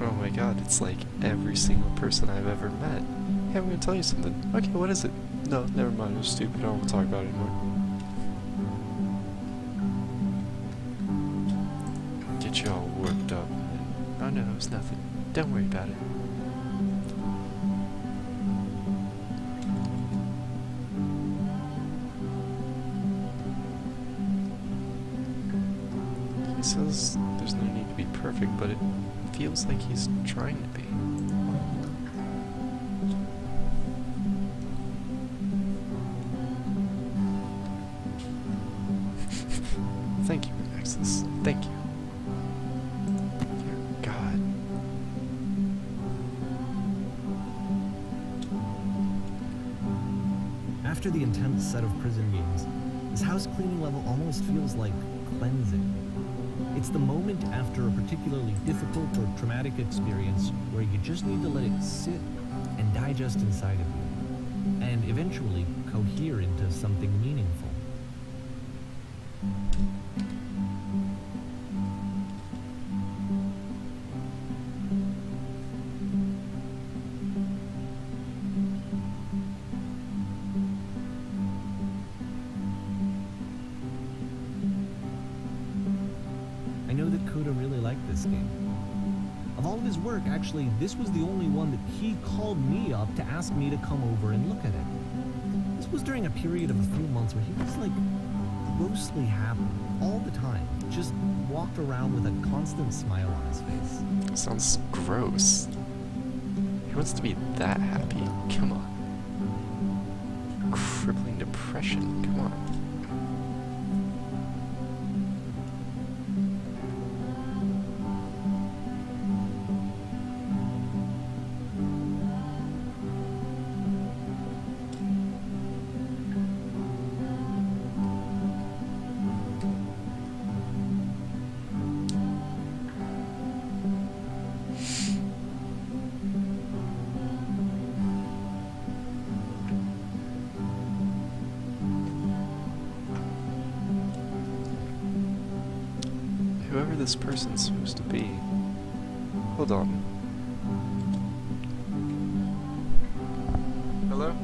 Oh my god, it's like every single person I've ever met. Hey, I'm gonna tell you something. Okay, what is it? No, never mind, it was stupid, I don't want to talk about it anymore. Get you all worked up. And, oh no, it was nothing. Don't worry about it. He says there's no need to be perfect, but it feels like he's trying to be. Thank you, Nexus. Thank you. Dear God. After the intense set of prison games, this house cleaning level almost feels like cleansing. It's the moment after a particularly difficult or traumatic experience where you just need to let it sit and digest inside of you, and eventually cohere into something meaningful. I know that Coda really liked this game. Of all of his work, actually, this was the only one that he called me up to ask me to come over and look at it. This was during a period of a few months where he was like grossly happy all the time. Just walked around with a constant smile on his face. Sounds gross. He wants to be that happy. Come on. Crippling depression. Come on. Whoever this person's supposed to be. Hold on. Hello?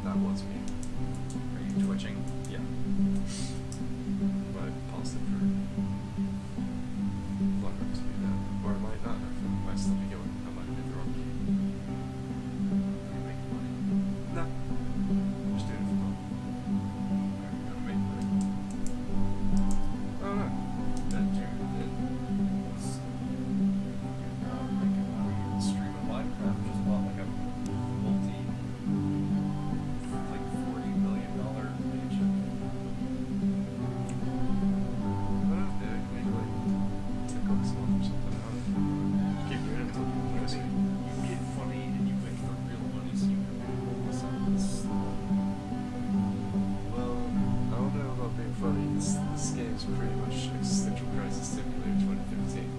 That was me. Are you twitching? Yeah. But I paused it for long enough to do that. Or it might not have. It might still be going. I might have hit the wrong key. Are you making money? No. I'm just doing it for fun. Are you gonna make money? I don't know. That dude that was making money streaming Minecraft just bought like a $40 million mansion. I don't know if they make like TikToks or something. I don't know. You keep doing it until people notice you. You get funny and you wait for real money so you can roll this out. Well, I don't know about being funny. This game's pretty much Existential Crisis Simulator 2015.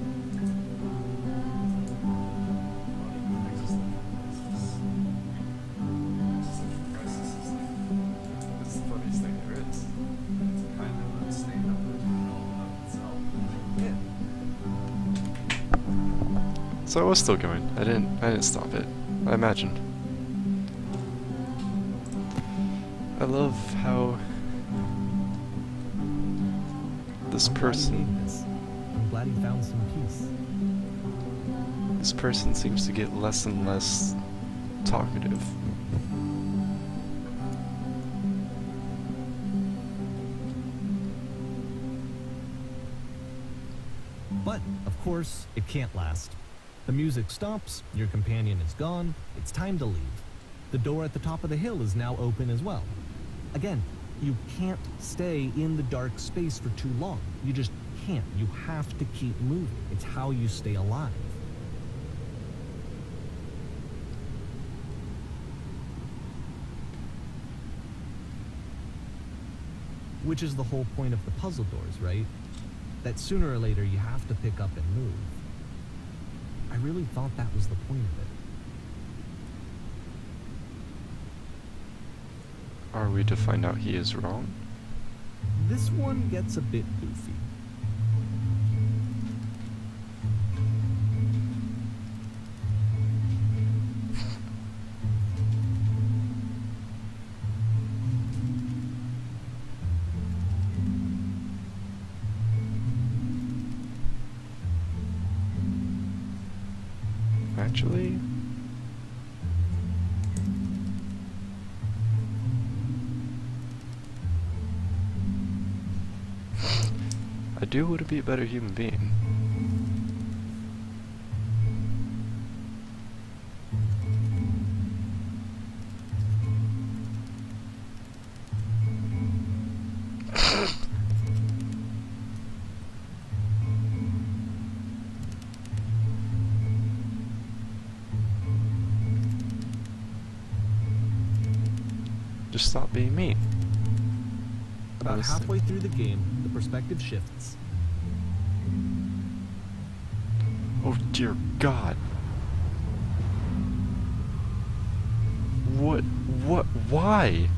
So I was still going. I didn't stop it. I imagined. I love how this person I'm glad he found some peace. This person seems to get less and less talkative. But, of course, it can't last. The music stops, your companion is gone, it's time to leave. The door at the top of the hill is now open as well. Again, you can't stay in the dark space for too long. You just can't. You have to keep moving. It's how you stay alive. Which is the whole point of the puzzle doors, right? That sooner or later you have to pick up and move. I really thought that was the point of it. Are we to find out he is wrong? This one gets a bit goofy. Actually, I do want to be a better human being. Just stop being mean. About Honestly. halfway through the game, the perspective shifts. Oh dear God. Why?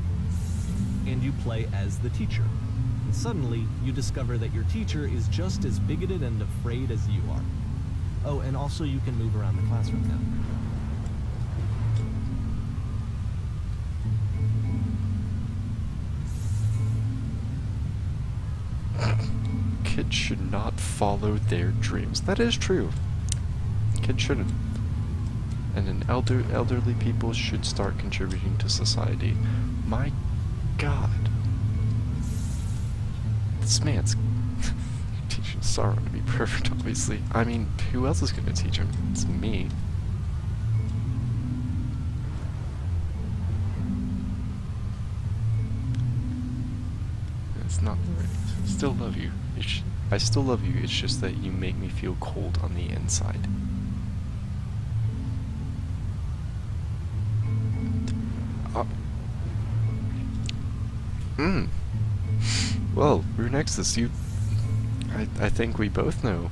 And you play as the teacher. And suddenly, you discover that your teacher is just as bigoted and afraid as you are. Oh, and also you can move around the classroom now. Kids should not follow their dreams. That is true. Kids shouldn't. And then elderly people should start contributing to society. My God. This man's teaching sorrow to be perfect, obviously. I mean, who else is going to teach him? It's me. It's not right. Still love you. I still love you, it's just that you make me feel cold on the inside. Well, Runexus, I think we both know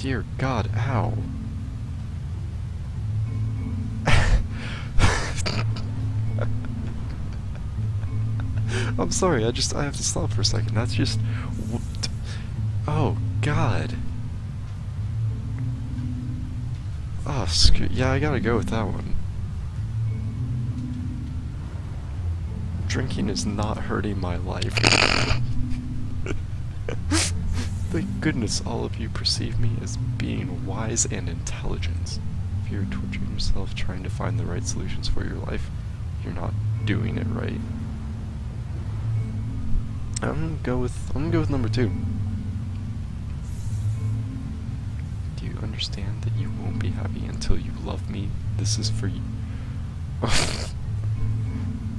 Dear God, ow. I'm sorry, I have to stop for a second. That's just... Oh, God. Oh, yeah, I gotta go with that one. Drinking is not hurting my life. Thank goodness all of you perceive me as being wise and intelligent. If you're torturing yourself trying to find the right solutions for your life, you're not doing it right. I'm gonna go with number 2. Do you understand that you won't be happy until you love me? This is for you.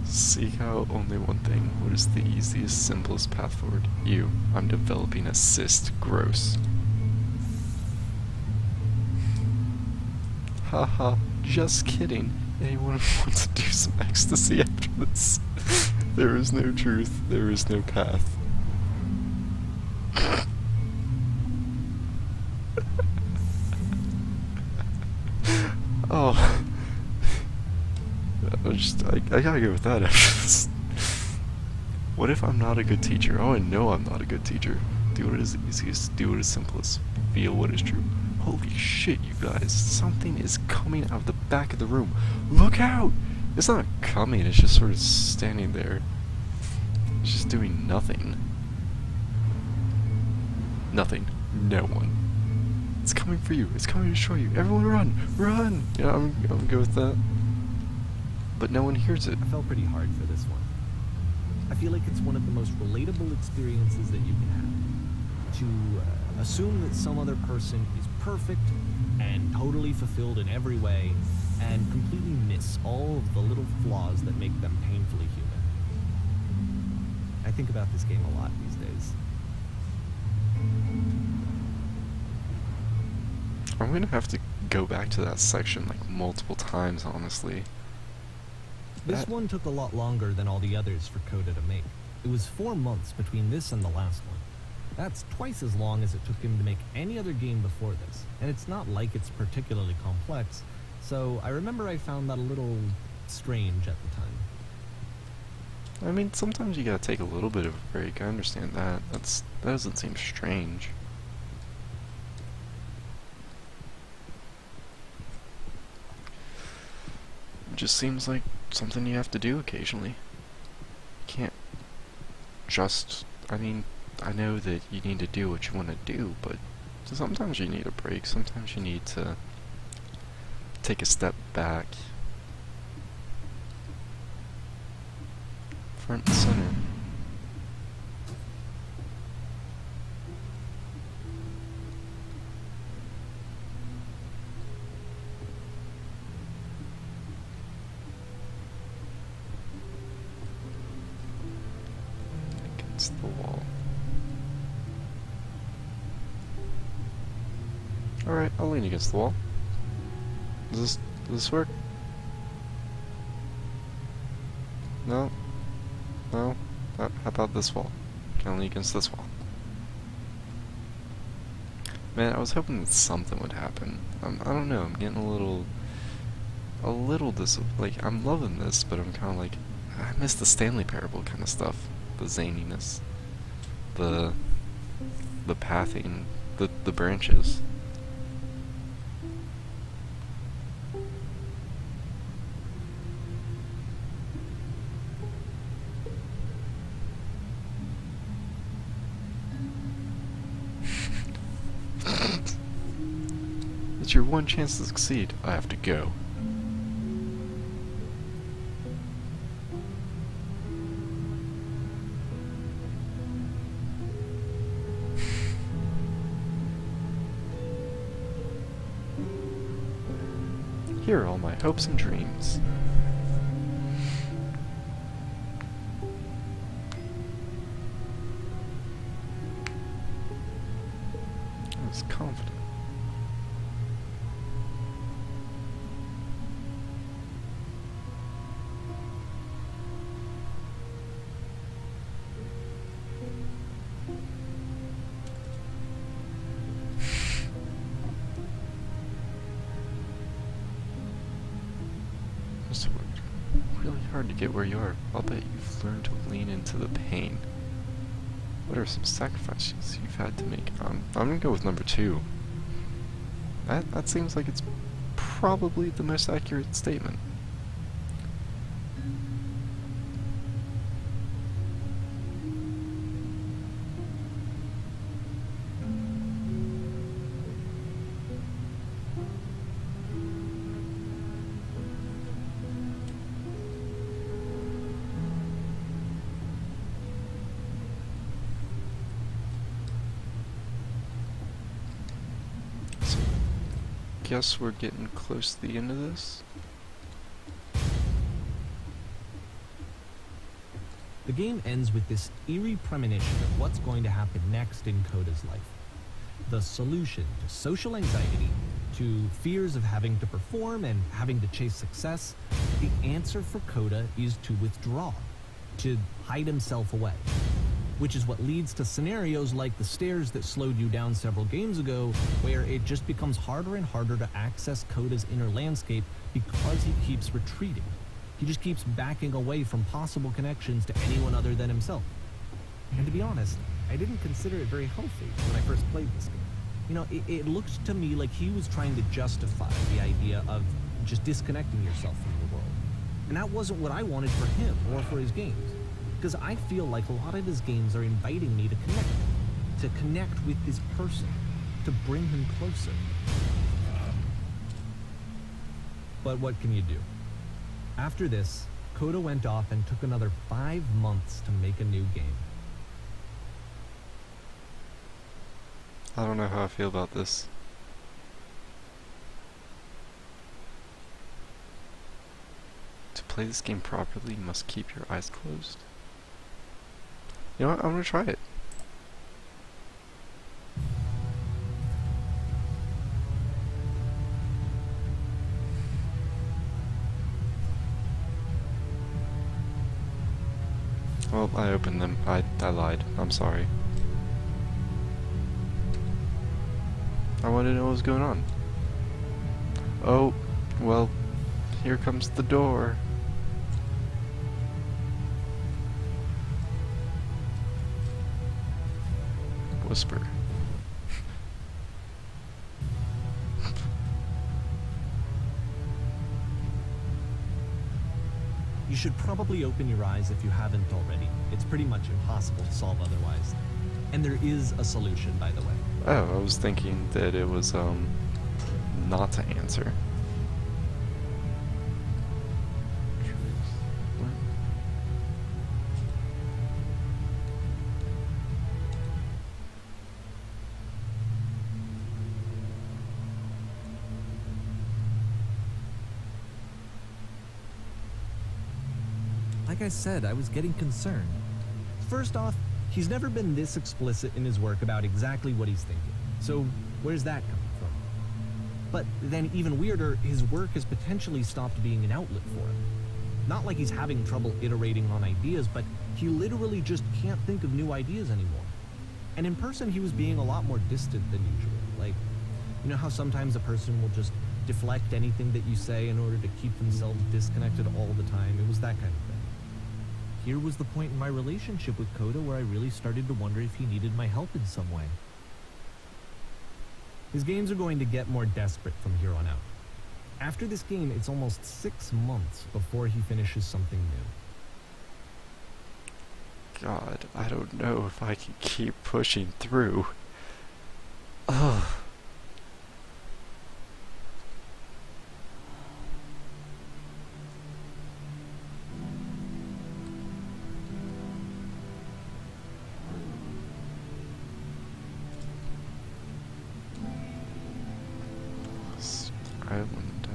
Seek out only one thing. What is the easiest, simplest path forward? You. I'm developing a cyst. Gross. Haha, just kidding. Anyone wants to do some ecstasy after this? There is no truth, there is no path. Oh. I gotta go with that after this. What if I'm not a good teacher? Oh, I know I'm not a good teacher. Do what is easiest, do what is simplest. Feel what is true. Holy shit, you guys. Something is coming out of the back of the room. Look out! It's not coming, it's just sort of standing there. It's just doing nothing. Nothing. No one. It's coming for you. It's coming to destroy you. Everyone run! Run! Yeah, I'm gonna go with that. But no one hears it. I felt pretty hard for this one. I feel like it's one of the most relatable experiences that you can have. To assume that some other person is perfect and totally fulfilled in every way, and completely miss all of the little flaws that make them painfully human. I think about this game a lot these days. I'm gonna have to go back to that section like multiple times, honestly. This one took a lot longer than all the others for Coda to make. It was 4 months between this and the last one. That's twice as long as it took him to make any other game before this, and it's not like it's particularly complex, so I remember I found that a little strange at the time. I mean, sometimes you gotta take a little bit of a break, I understand that. That doesn't seem strange. It just seems like something you have to do occasionally. You can't just... I mean, I know that you need to do what you want to do, but sometimes you need a break. Sometimes you need to take a step back. Front and center. Against the wall. Alright, I'll lean against the wall. Does this work? No? No? How about this wall? Can I lean against this wall? Man, I was hoping that something would happen. I don't know, I'm getting a little like, I'm loving this, but I'm kinda like, I miss the Stanley Parable kind of stuff. The zaniness. The pathing. The branches. It's your one chance to succeed. I have to go. Here are all my hopes and dreams. I was confident. hard to get where you are. I'll bet you've learned to lean into the pain. What are some sacrifices you've had to make? I'm gonna go with number 2. That seems like it's probably the most accurate statement. Guess we're getting close to the end of this. The game ends with this eerie premonition of what's going to happen next in Coda's life. The solution to social anxiety, to fears of having to perform and having to chase success, the answer for Coda is to withdraw, to hide himself away. Which is what leads to scenarios like the stairs that slowed you down several games ago, where it just becomes harder and harder to access Coda's inner landscape because he keeps retreating. He just keeps backing away from possible connections to anyone other than himself. And to be honest, I didn't consider it very healthy when I first played this game. You know, it looked to me like he was trying to justify the idea of just disconnecting yourself from the world. And that wasn't what I wanted for him or for his games. Because I feel like a lot of his games are inviting me to connect with this person, to bring him closer. But what can you do? After this, Coda went off and took another 5 months to make a new game. I don't know how I feel about this. To play this game properly, you must keep your eyes closed. You know what? I'm gonna try it. Well, I opened them. I lied. I'm sorry. I wanted to know what was going on. Oh, well, here comes the door. Whisper. You should probably open your eyes if you haven't already. It's pretty much impossible to solve otherwise. And there is a solution, by the way. Oh, I was thinking that it was, not to answer. Like I said, I was getting concerned. First off, he's never been this explicit in his work about exactly what he's thinking. So where's that coming from? But then even weirder, his work has potentially stopped being an outlet for him. Not like he's having trouble iterating on ideas, but he literally just can't think of new ideas anymore. And in person, he was being a lot more distant than usual. Like, you know how sometimes a person will just deflect anything that you say in order to keep themselves disconnected all the time? It was that kind of thing. Here was the point in my relationship with Coda where I really started to wonder if he needed my help in some way. His games are going to get more desperate from here on out. After this game, it's almost 6 months before he finishes something new. God, I don't know if I can keep pushing through. Ugh. Island.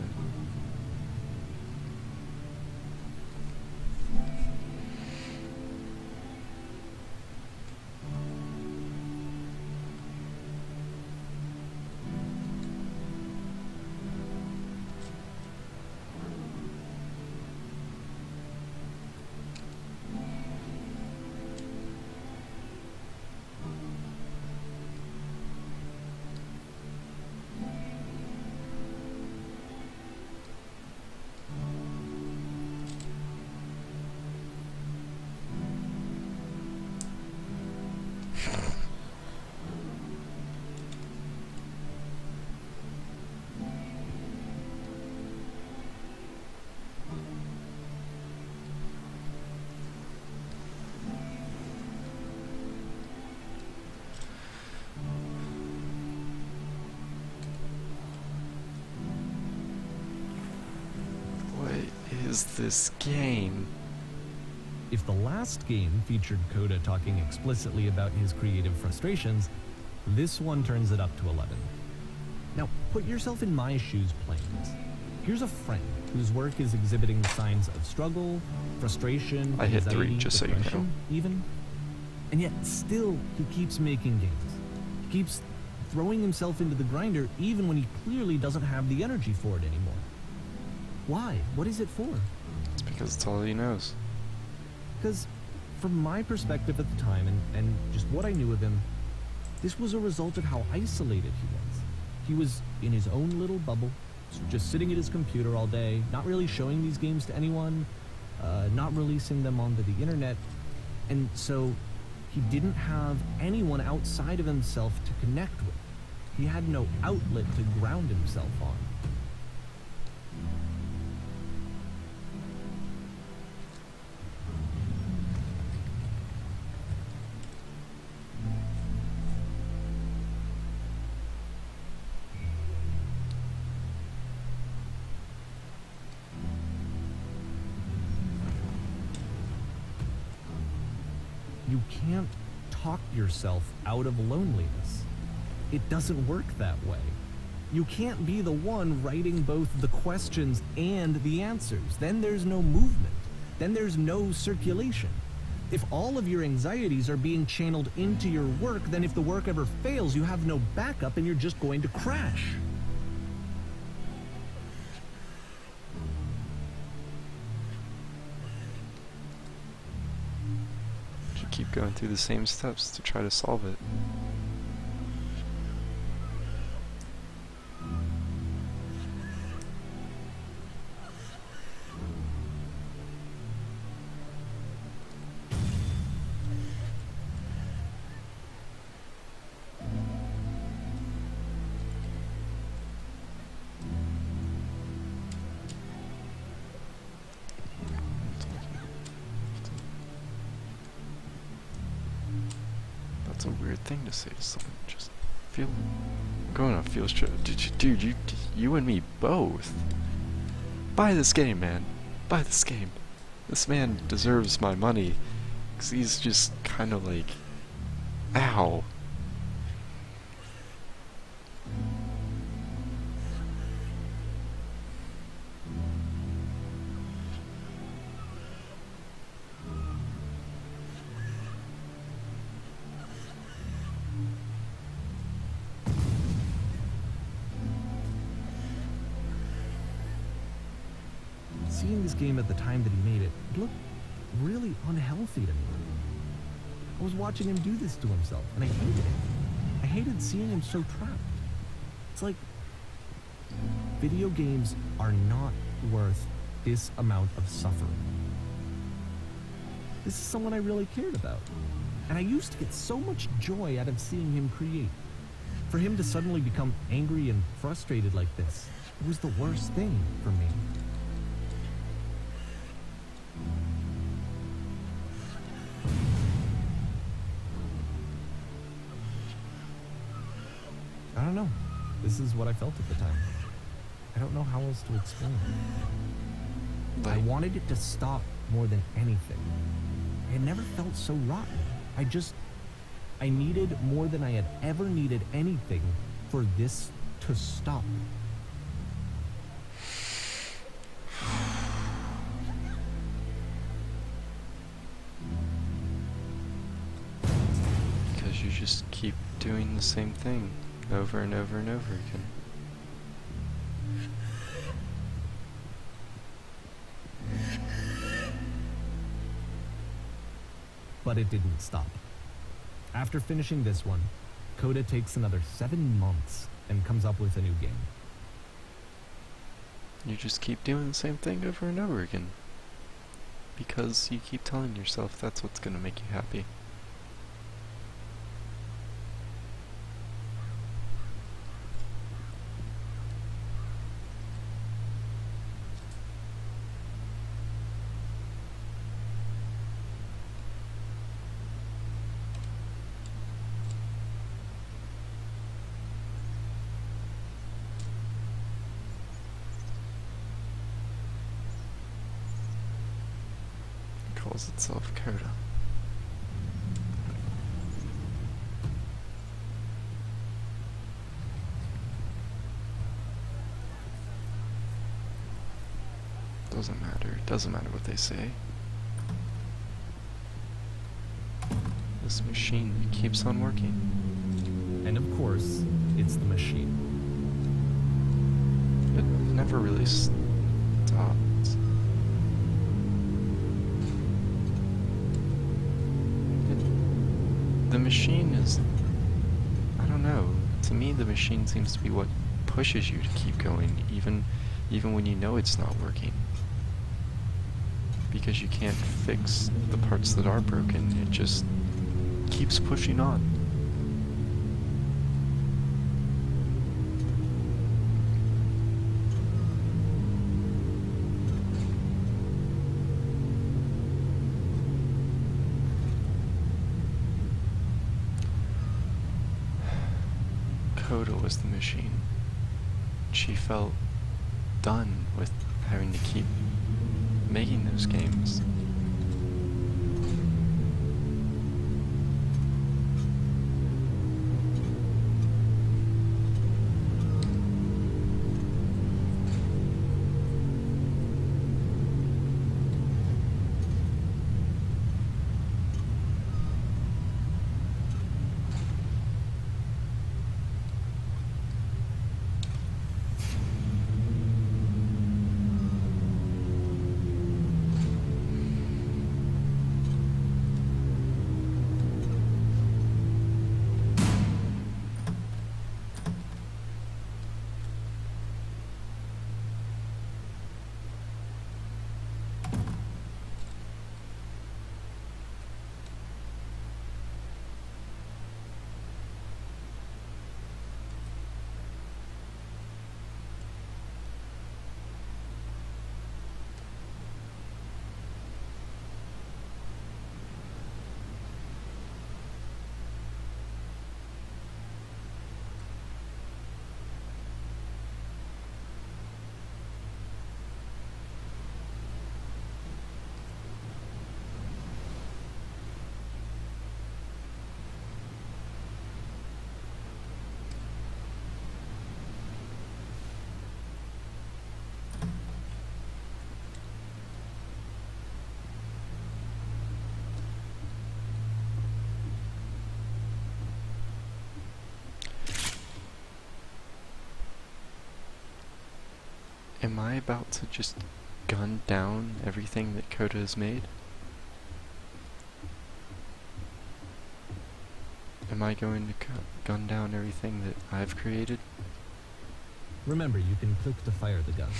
is this game? If the last game featured Coda talking explicitly about his creative frustrations, this one turns it up to 11. Now, put yourself in my shoes playing this. Here's a friend whose work is exhibiting signs of struggle, frustration, I hit 3, anxiety, just so you know. depression, even. And yet, still, he keeps making games. He keeps throwing himself into the grinder even when he clearly doesn't have the energy for it anymore. Why? What is it for? It's because it's all he knows. Because from my perspective at the time, and just what I knew of him, this was a result of how isolated he was. He was in his own little bubble, just sitting at his computer all day, not really showing these games to anyone, not releasing them onto the internet, and so he didn't have anyone outside of himself to connect with. He had no outlet to ground himself on. You can't talk yourself out of loneliness. It doesn't work that way. You can't be the one writing both the questions and the answers. Then there's no movement. Then there's no circulation. If all of your anxieties are being channeled into your work, then if the work ever fails, you have no backup and you're just going to crash. Keep going through the same steps to try to solve it. That's a weird thing to say to someone. Just feel going on a field trip. Dude, you and me both. Buy this game, man. Buy this game. This man deserves my money. 'Cause he's just kind of like, ow. Seeing this game at the time that he made it, it looked really unhealthy to me. I was watching him do this to himself, and I hated it. I hated seeing him so trapped. It's like, video games are not worth this amount of suffering. This is someone I really cared about. And I used to get so much joy out of seeing him create. For him to suddenly become angry and frustrated like this, it was the worst thing for me. I don't know. This is what I felt at the time. I don't know how else to explain it. I wanted it to stop more than anything. I had never felt so rotten. I needed more than I had ever needed anything for this to stop. Because you just keep doing the same thing over and over and over again. But it didn't stop. After finishing this one, Coda takes another 7 months and comes up with a new game. You just keep doing the same thing over and over again. Because you keep telling yourself that's what's gonna make you happy. calls itself Coda. Doesn't matter. It doesn't matter what they say. This machine keeps on working. And of course, it's the machine. It never really stopped. The machine is... I don't know. To me, the machine seems to be what pushes you to keep going, even when you know it's not working. Because you can't fix the parts that are broken, it just keeps pushing on. Coda was the machine. She felt done with having to keep making those games. Am I about to just gun down everything that Coda has made? Am I going to gun down everything that I've created? Remember, you can click to fire the gun.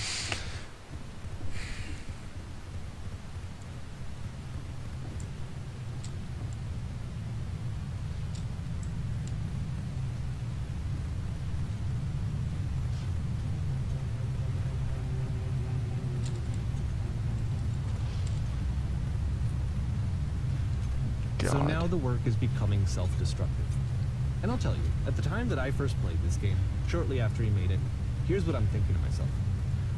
So now the work is becoming self-destructive. And I'll tell you, at the time that I first played this game, shortly after he made it, here's what I'm thinking to myself.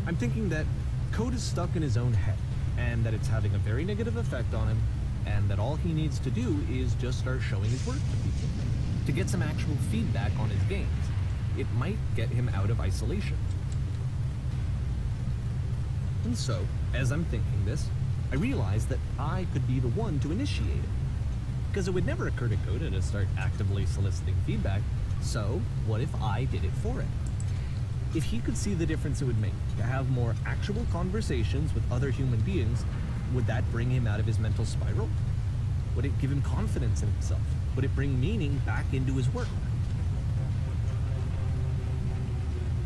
I'm thinking that Code is stuck in his own head, and that it's having a very negative effect on him, and that all he needs to do is just start showing his work to people, to get some actual feedback on his games. It might get him out of isolation. And so, as I'm thinking this, I realize that I could be the one to initiate it. Because it would never occur to Coda to start actively soliciting feedback, so what if I did it for him? If he could see the difference it would make to have more actual conversations with other human beings, would that bring him out of his mental spiral? Would it give him confidence in himself? Would it bring meaning back into his work?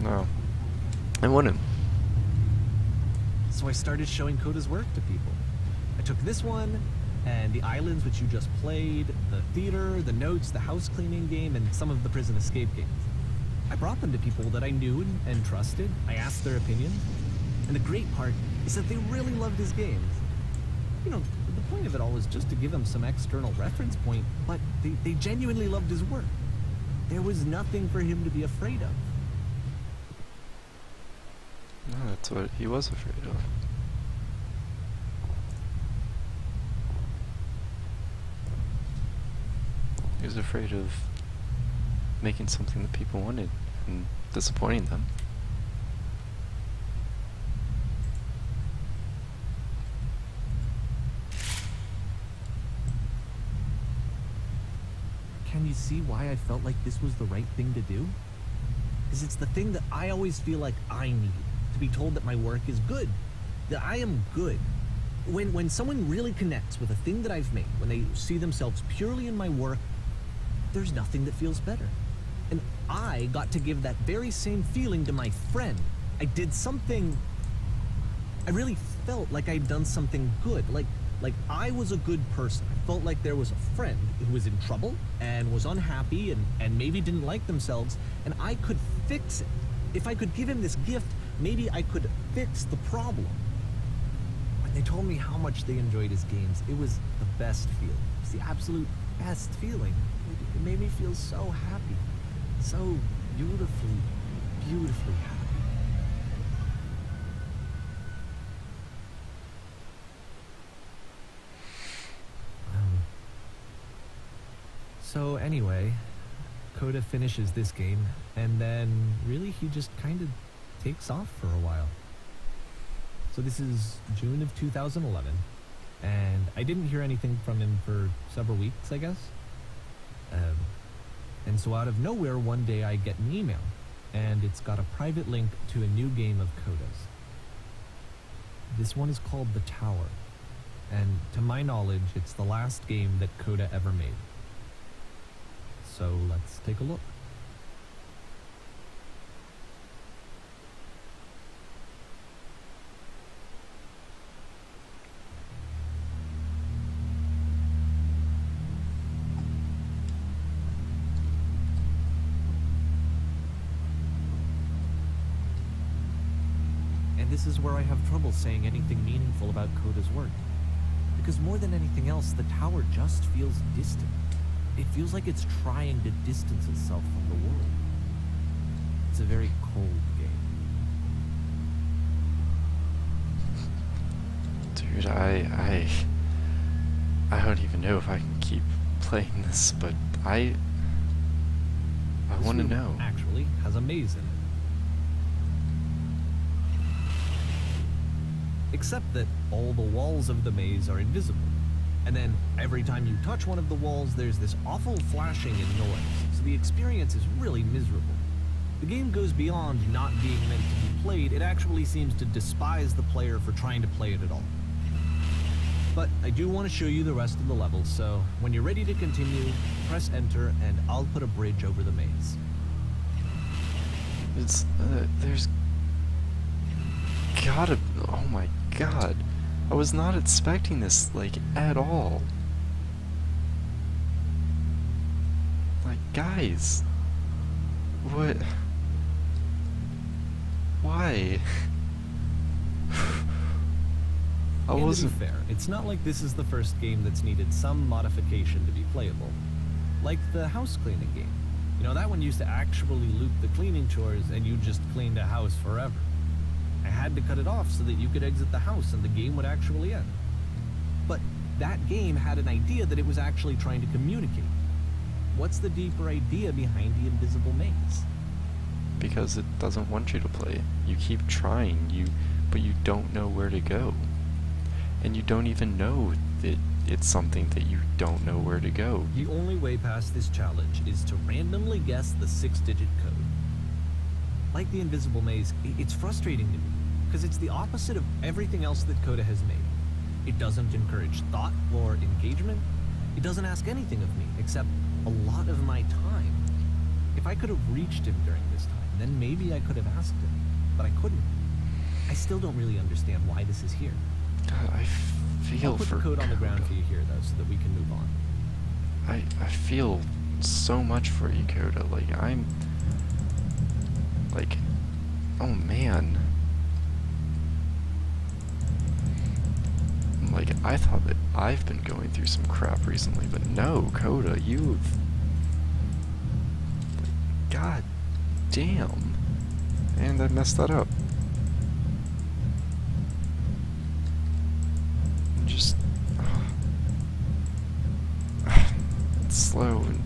No. I wouldn't. So I started showing Coda's work to people. I took this one, and the islands which you just played, the theater, the notes, the house cleaning game, and some of the prison escape games. I brought them to people that I knew and trusted. I asked their opinions. And the great part is that they really loved his games. You know, the point of it all was just to give them some external reference point, but they genuinely loved his work. There was nothing for him to be afraid of. No, that's what he was afraid of. He was afraid of making something that people wanted and disappointing them. Can you see why I felt like this was the right thing to do? Because it's the thing that I always feel like I need, to be told that my work is good, that I am good. When someone really connects with a thing that I've made, when they see themselves purely in my work, there's nothing that feels better. And I got to give that very same feeling to my friend. I did something, I really felt like I'd done something good, like I was a good person. I felt like there was a friend who was in trouble and was unhappy and maybe didn't like themselves, and I could fix it. If I could give him this gift, maybe I could fix the problem. When they told me how much they enjoyed his games, it was the best feeling. It was the absolute best feeling. It made me feel so happy. So beautifully, beautifully happy. So anyway, Coda finishes this game, and then really he just kind of takes off for a while. So this is June of 2011, and I didn't hear anything from him for several weeks, I guess. And so out of nowhere, one day I get an email, and it's got a private link to a new game of Coda's. This one is called The Tower, and to my knowledge, it's the last game that Coda ever made. So let's take a look. And this is where I have trouble saying anything meaningful about Coda's work. Because more than anything else, the tower just feels distant. It feels like it's trying to distance itself from the world. It's a very cold game. Dude, I don't even know if I can keep playing this, but I want to know. Actually has a maze in it. Except that all the walls of the maze are invisible. And then every time you touch one of the walls, there's this awful flashing and noise. So the experience is really miserable. The game goes beyond not being meant to be played. It actually seems to despise the player for trying to play it at all. But I do want to show you the rest of the levels, so when you're ready to continue, press enter and I'll put a bridge over the maze. It's, there's gotta, oh my god. I was not expecting this, like, at all. Like, guys. What? Why? I wasn't... To be fair, it's not like this is the first game that's needed some modification to be playable. Like the house cleaning game. You know, that one used to actually loop the cleaning chores and you just cleaned a house forever. I had to cut it off so that you could exit the house and the game would actually end. But that game had an idea that it was actually trying to communicate. What's the deeper idea behind the invisible maze? Because it doesn't want you to play it. You keep trying, but you don't know where to go. And you don't even know that it's something that you don't know where to go. The only way past this challenge is to randomly guess the 6-digit code. Like the invisible maze, it's frustrating to me, because it's the opposite of everything else that Coda has made. It doesn't encourage thought or engagement. It doesn't ask anything of me, except a lot of my time. If I could have reached him during this time, then maybe I could have asked him, but I couldn't. I still don't really understand why this is here. God, I feel I'll put for the code on the ground Coda. for you here, though, so that we can move on. I feel so much for you, Coda. Like, I'm... Like, oh man. Like, I thought that I've been going through some crap recently, but no, Coda, you've... God damn. And I messed that up. Just... it's slow and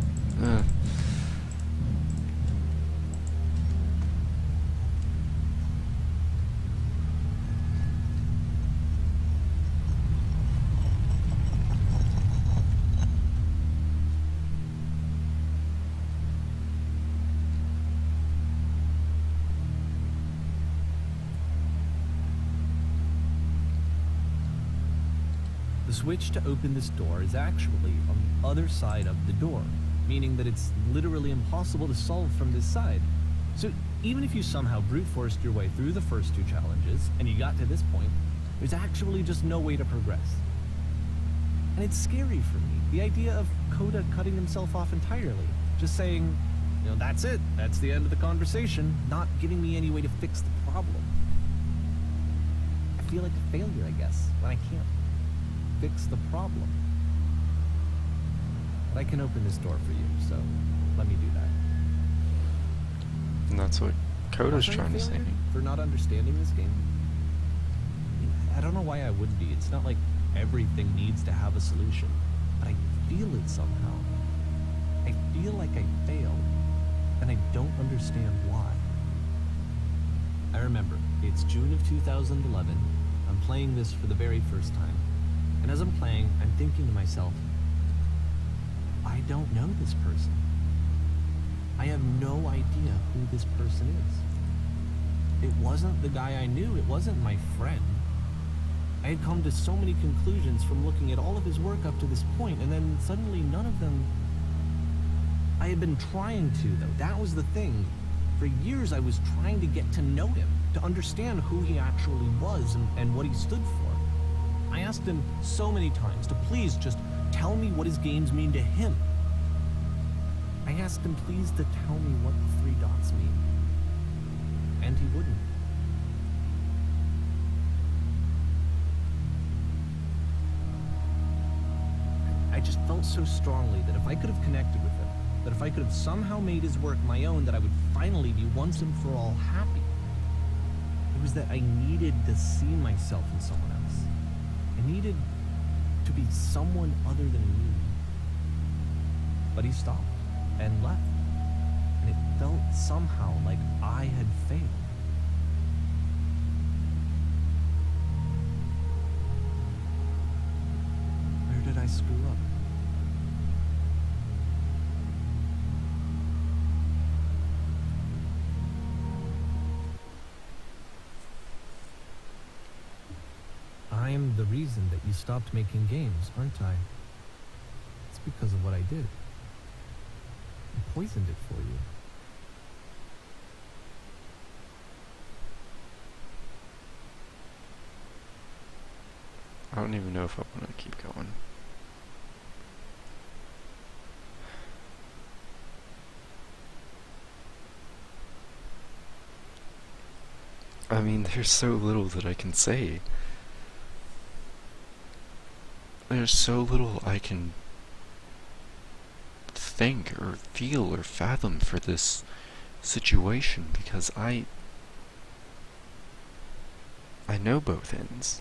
The switch to open this door is actually on the other side of the door, meaning that it's literally impossible to solve from this side. So even if you somehow brute forced your way through the first two challenges, and you got to this point, there's actually just no way to progress. And it's scary for me, the idea of Coda cutting himself off entirely, just saying, you know, that's it, that's the end of the conversation, not giving me any way to fix the problem. I feel like a failure, I guess, when I can't fix the problem. But I can open this door for you, so let me do that. And that's what Coda's trying to say. For not understanding this game? I don't know why I would be. It's not like everything needs to have a solution, but I feel it somehow. I feel like I failed, and I don't understand why. I remember, it's June of 2011. I'm playing this for the very first time. And as I'm playing, I'm thinking to myself, I don't know this person. I have no idea who this person is. It wasn't the guy I knew, it wasn't my friend. I had come to so many conclusions from looking at all of his work up to this point, and then suddenly none of them... I had been trying to, though. That was the thing. For years I was trying to get to know him, to understand who he actually was and what he stood for. I asked him so many times to please just tell me what his games mean to him. I asked him please to tell me what the 3 dots mean. And he wouldn't. I just felt so strongly that if I could have connected with him, that if I could have somehow made his work my own, that I would finally be once and for all happy. It was that I needed to see myself in someone else. I needed to be someone other than me. But he stopped and left, and it felt somehow like I had failed. Where did I screw up? I'm the reason that you stopped making games, aren't I? It's because of what I did. I poisoned it for you. I don't even know if I want to keep going. I mean, there's so little that I can say. There's so little I can think or feel or fathom for this situation because I know both ends.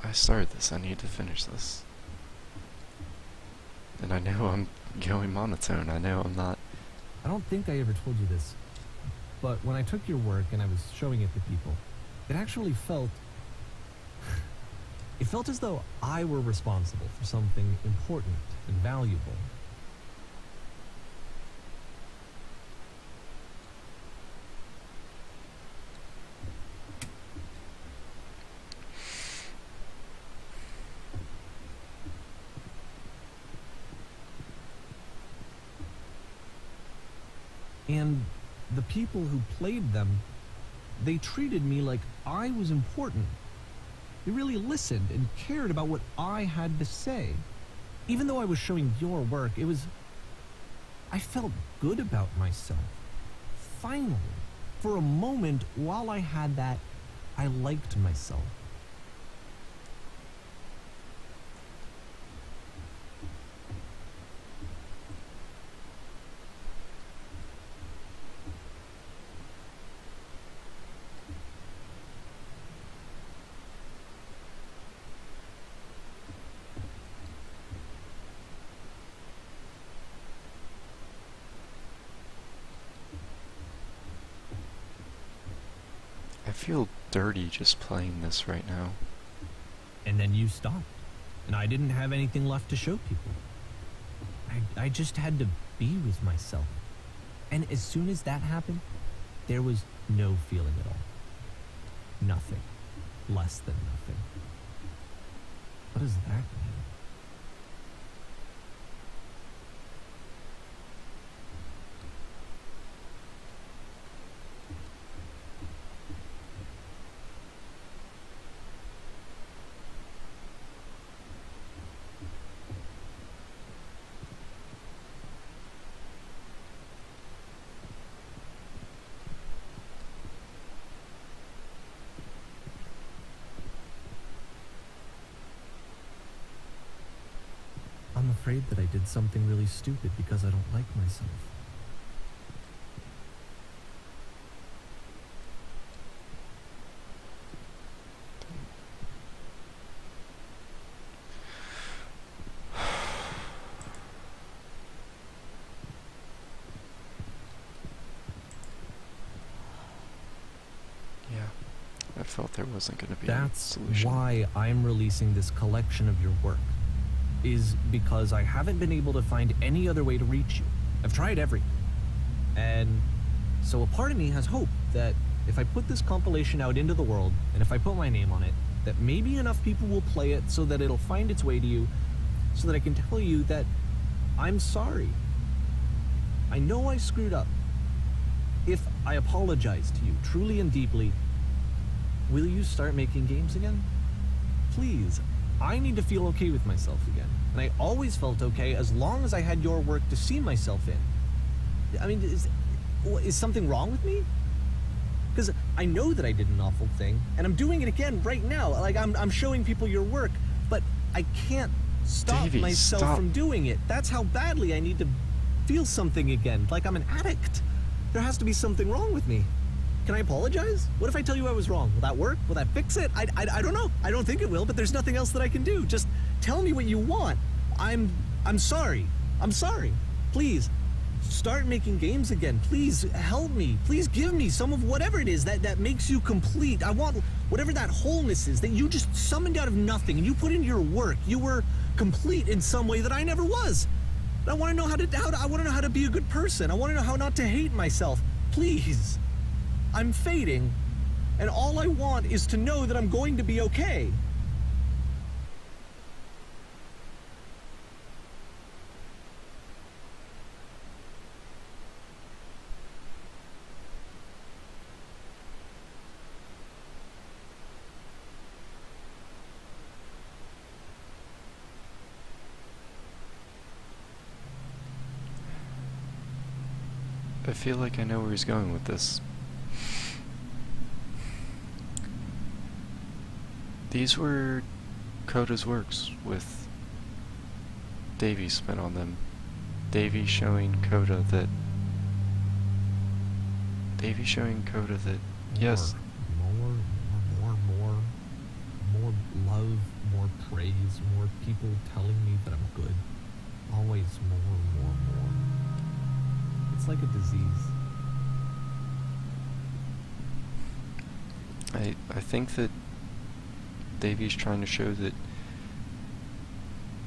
I started this, I need to finish this. And I know I'm going monotone, I know I'm not... I don't think I ever told you this, but when I took your work and I was showing it to people, it actually felt... it felt as though I were responsible for something important and valuable. And the people who played them, they treated me like I was important. They really listened and cared about what I had to say. Even though I was showing your work, it was... I felt good about myself. Finally, for a moment, while I had that, I liked myself. feel dirty just playing this right now. And then you stopped. And I didn't have anything left to show people. I just had to be with myself. And as soon as that happened, there was no feeling at all. Nothing. Less than nothing. What does that mean? I'm afraid that I did something really stupid because I don't like myself. Yeah, I felt there wasn't going to be a That's solution. why I'm releasing this collection of your work. Is because I haven't been able to find any other way to reach you. I've tried everything. And so a part of me has hope that if I put this compilation out into the world, and if I put my name on it, that maybe enough people will play it so that it'll find its way to you, so that I can tell you that I'm sorry. I know I screwed up. If I apologize to you truly and deeply, will you start making games again? Please. I need to feel okay with myself again. And I always felt okay as long as I had your work to see myself in. I mean, is something wrong with me? Because I know that I did an awful thing, and I'm doing it again right now. Like, I'm showing people your work, but I can't stop Davey, myself stop. from doing it. That's how badly I need to feel something again, like I'm an addict. There has to be something wrong with me. Can I apologize? What if I tell you I was wrong? Will that work? Will that fix it? I don't know. I don't think it will, but there's nothing else that I can do. Just tell me what you want. I'm sorry. I'm sorry. Please, start making games again. Please help me. Please give me some of whatever it is that makes you complete. I want whatever that wholeness is that you just summoned out of nothing and you put into your work. You were complete in some way that I never was. I want to know I want to know how to be a good person. I want to know how not to hate myself. Please. I'm fading, and all I want is to know that I'm going to be okay. I feel like I know where he's going with this. These were Coda's works with Davy's spin on them. Davy showing Coda that yes, more love, more praise, more people telling me that I'm good. Always more. It's like a disease. I think that Davy's trying to show that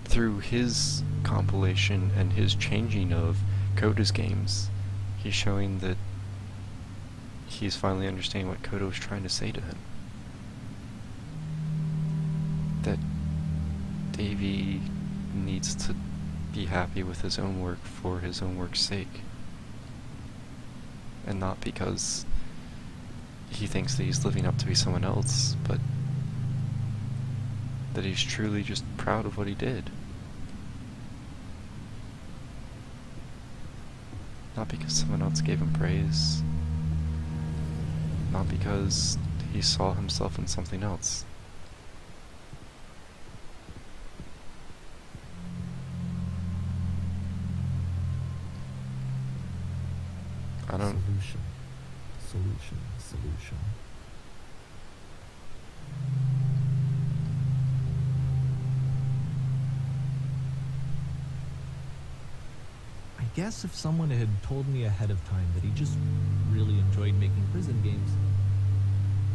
through his compilation and his changing of Coda's games, he's showing that he's finally understanding what Coda was trying to say to him. That Davy needs to be happy with his own work for his own work's sake. And not because he thinks that he's living up to be someone else, but that he's truly just proud of what he did. Not because someone else gave him praise. Not because he saw himself in something else. I don't... Solution. I guess if someone had told me ahead of time that he just really enjoyed making prison games,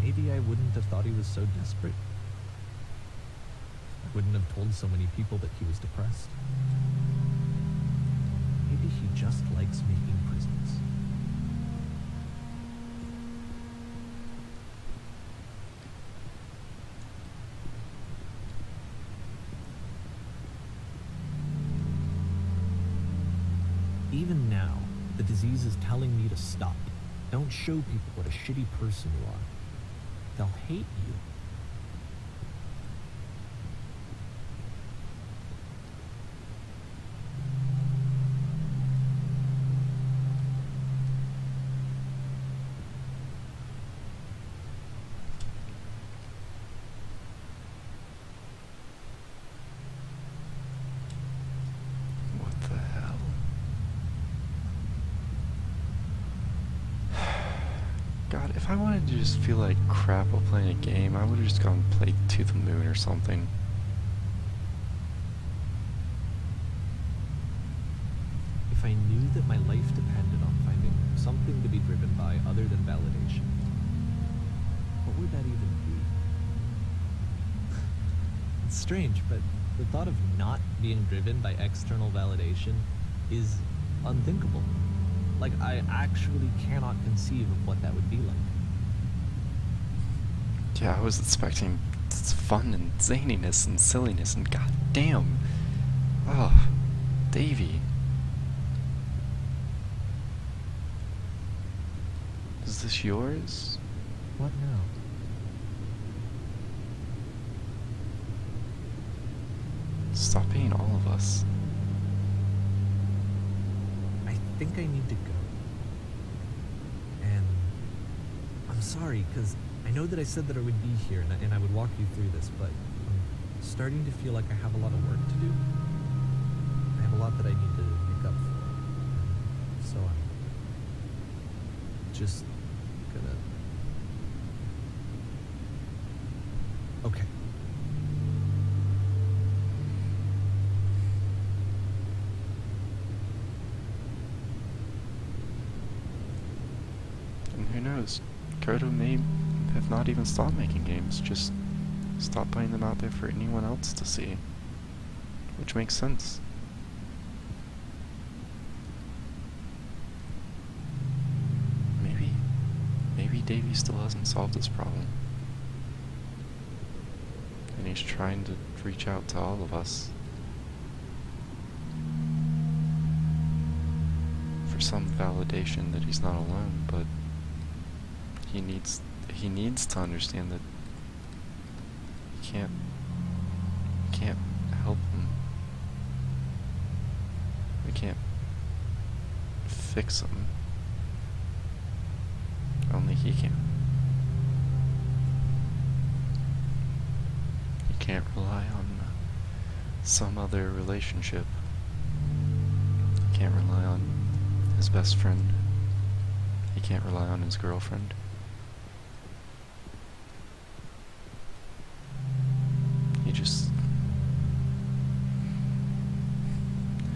maybe I wouldn't have thought he was so desperate. I wouldn't have told so many people that he was depressed. Maybe he just likes making prisons. Even now, the disease is telling me to stop. Don't show people what a shitty person you are. They'll hate you. What the hell? God, if I wanted to just feel like crap while playing a game, I would have just gone and played To the Moon or something. If I knew that my life depended on finding something to be driven by other than validation, what would that even be? It's strange, but the thought of not being driven by external validation is unthinkable. Like, I actually cannot conceive of what that would be like. Yeah, I was expecting fun and zaniness and silliness and goddamn. Oh, Davey. Is this yours? What now? Stop being all of us. I think I need to go. And I'm sorry, because I know that I said that I would be here and I would walk you through this, but I'm starting to feel like I have a lot of work to do. I have a lot that I need to make up for. So I'm just gonna... Okay. And who knows? Kodo may have not even stopped making games, just stopped putting them out there for anyone else to see. Which makes sense. Maybe Davey still hasn't solved this problem. And he's trying to reach out to all of us. For some validation that he's not alone, but he needs to understand that you can't help him. We can't fix him. Only he can. He can't rely on some other relationship. He can't rely on his best friend. He can't rely on his girlfriend. He just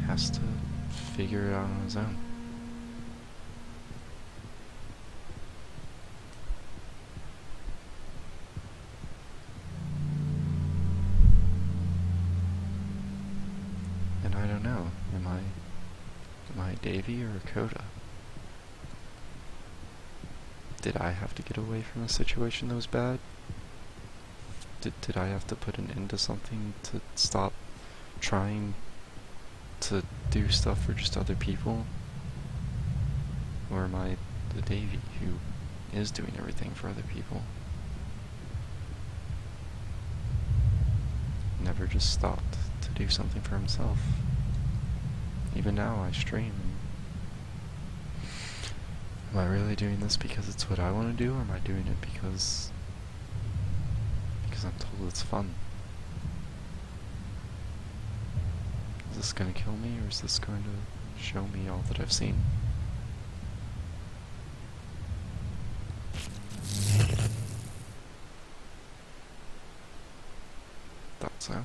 has to figure it out on his own. And I don't know, am I Davey or Koda? Did I have to get away from a situation that was bad? Did I have to put an end to something to stop trying to do stuff for just other people? Or am I the Davey who is doing everything for other people? Never just stopped to do something for himself. Even now I stream. Am I really doing this because it's what I want to do, or am I doing it because I'm told it's fun? Is this going to kill me, or is this going to show me all that I've seen? Thought so.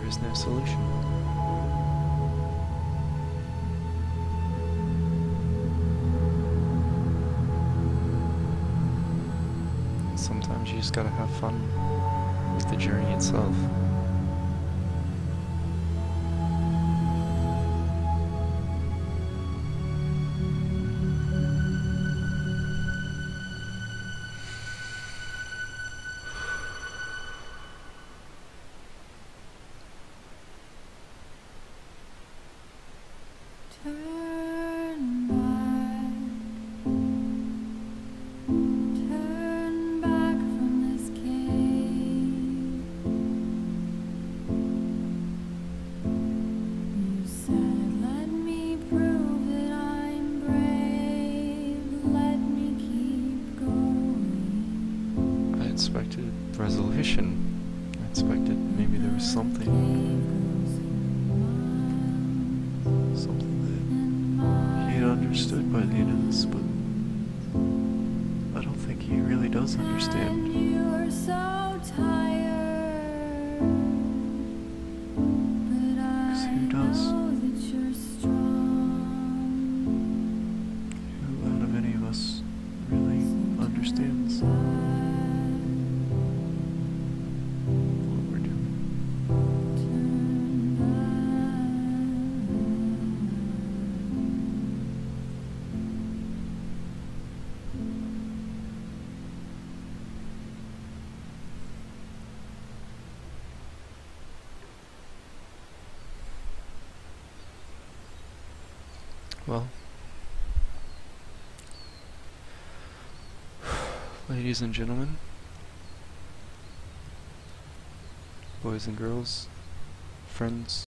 is no solution. Sometimes you just gotta have fun with the journey itself. Turn back from this cave. You said, let me prove that I'm brave. Let me keep going. I expected resolution. I expected maybe there was something that he had understood by the end of this, but I don't think he really does understand. And you're so tired. But I who does? know that you're strong. Who out of any of us really understands what we're doing? Well, ladies and gentlemen, boys and girls, friends,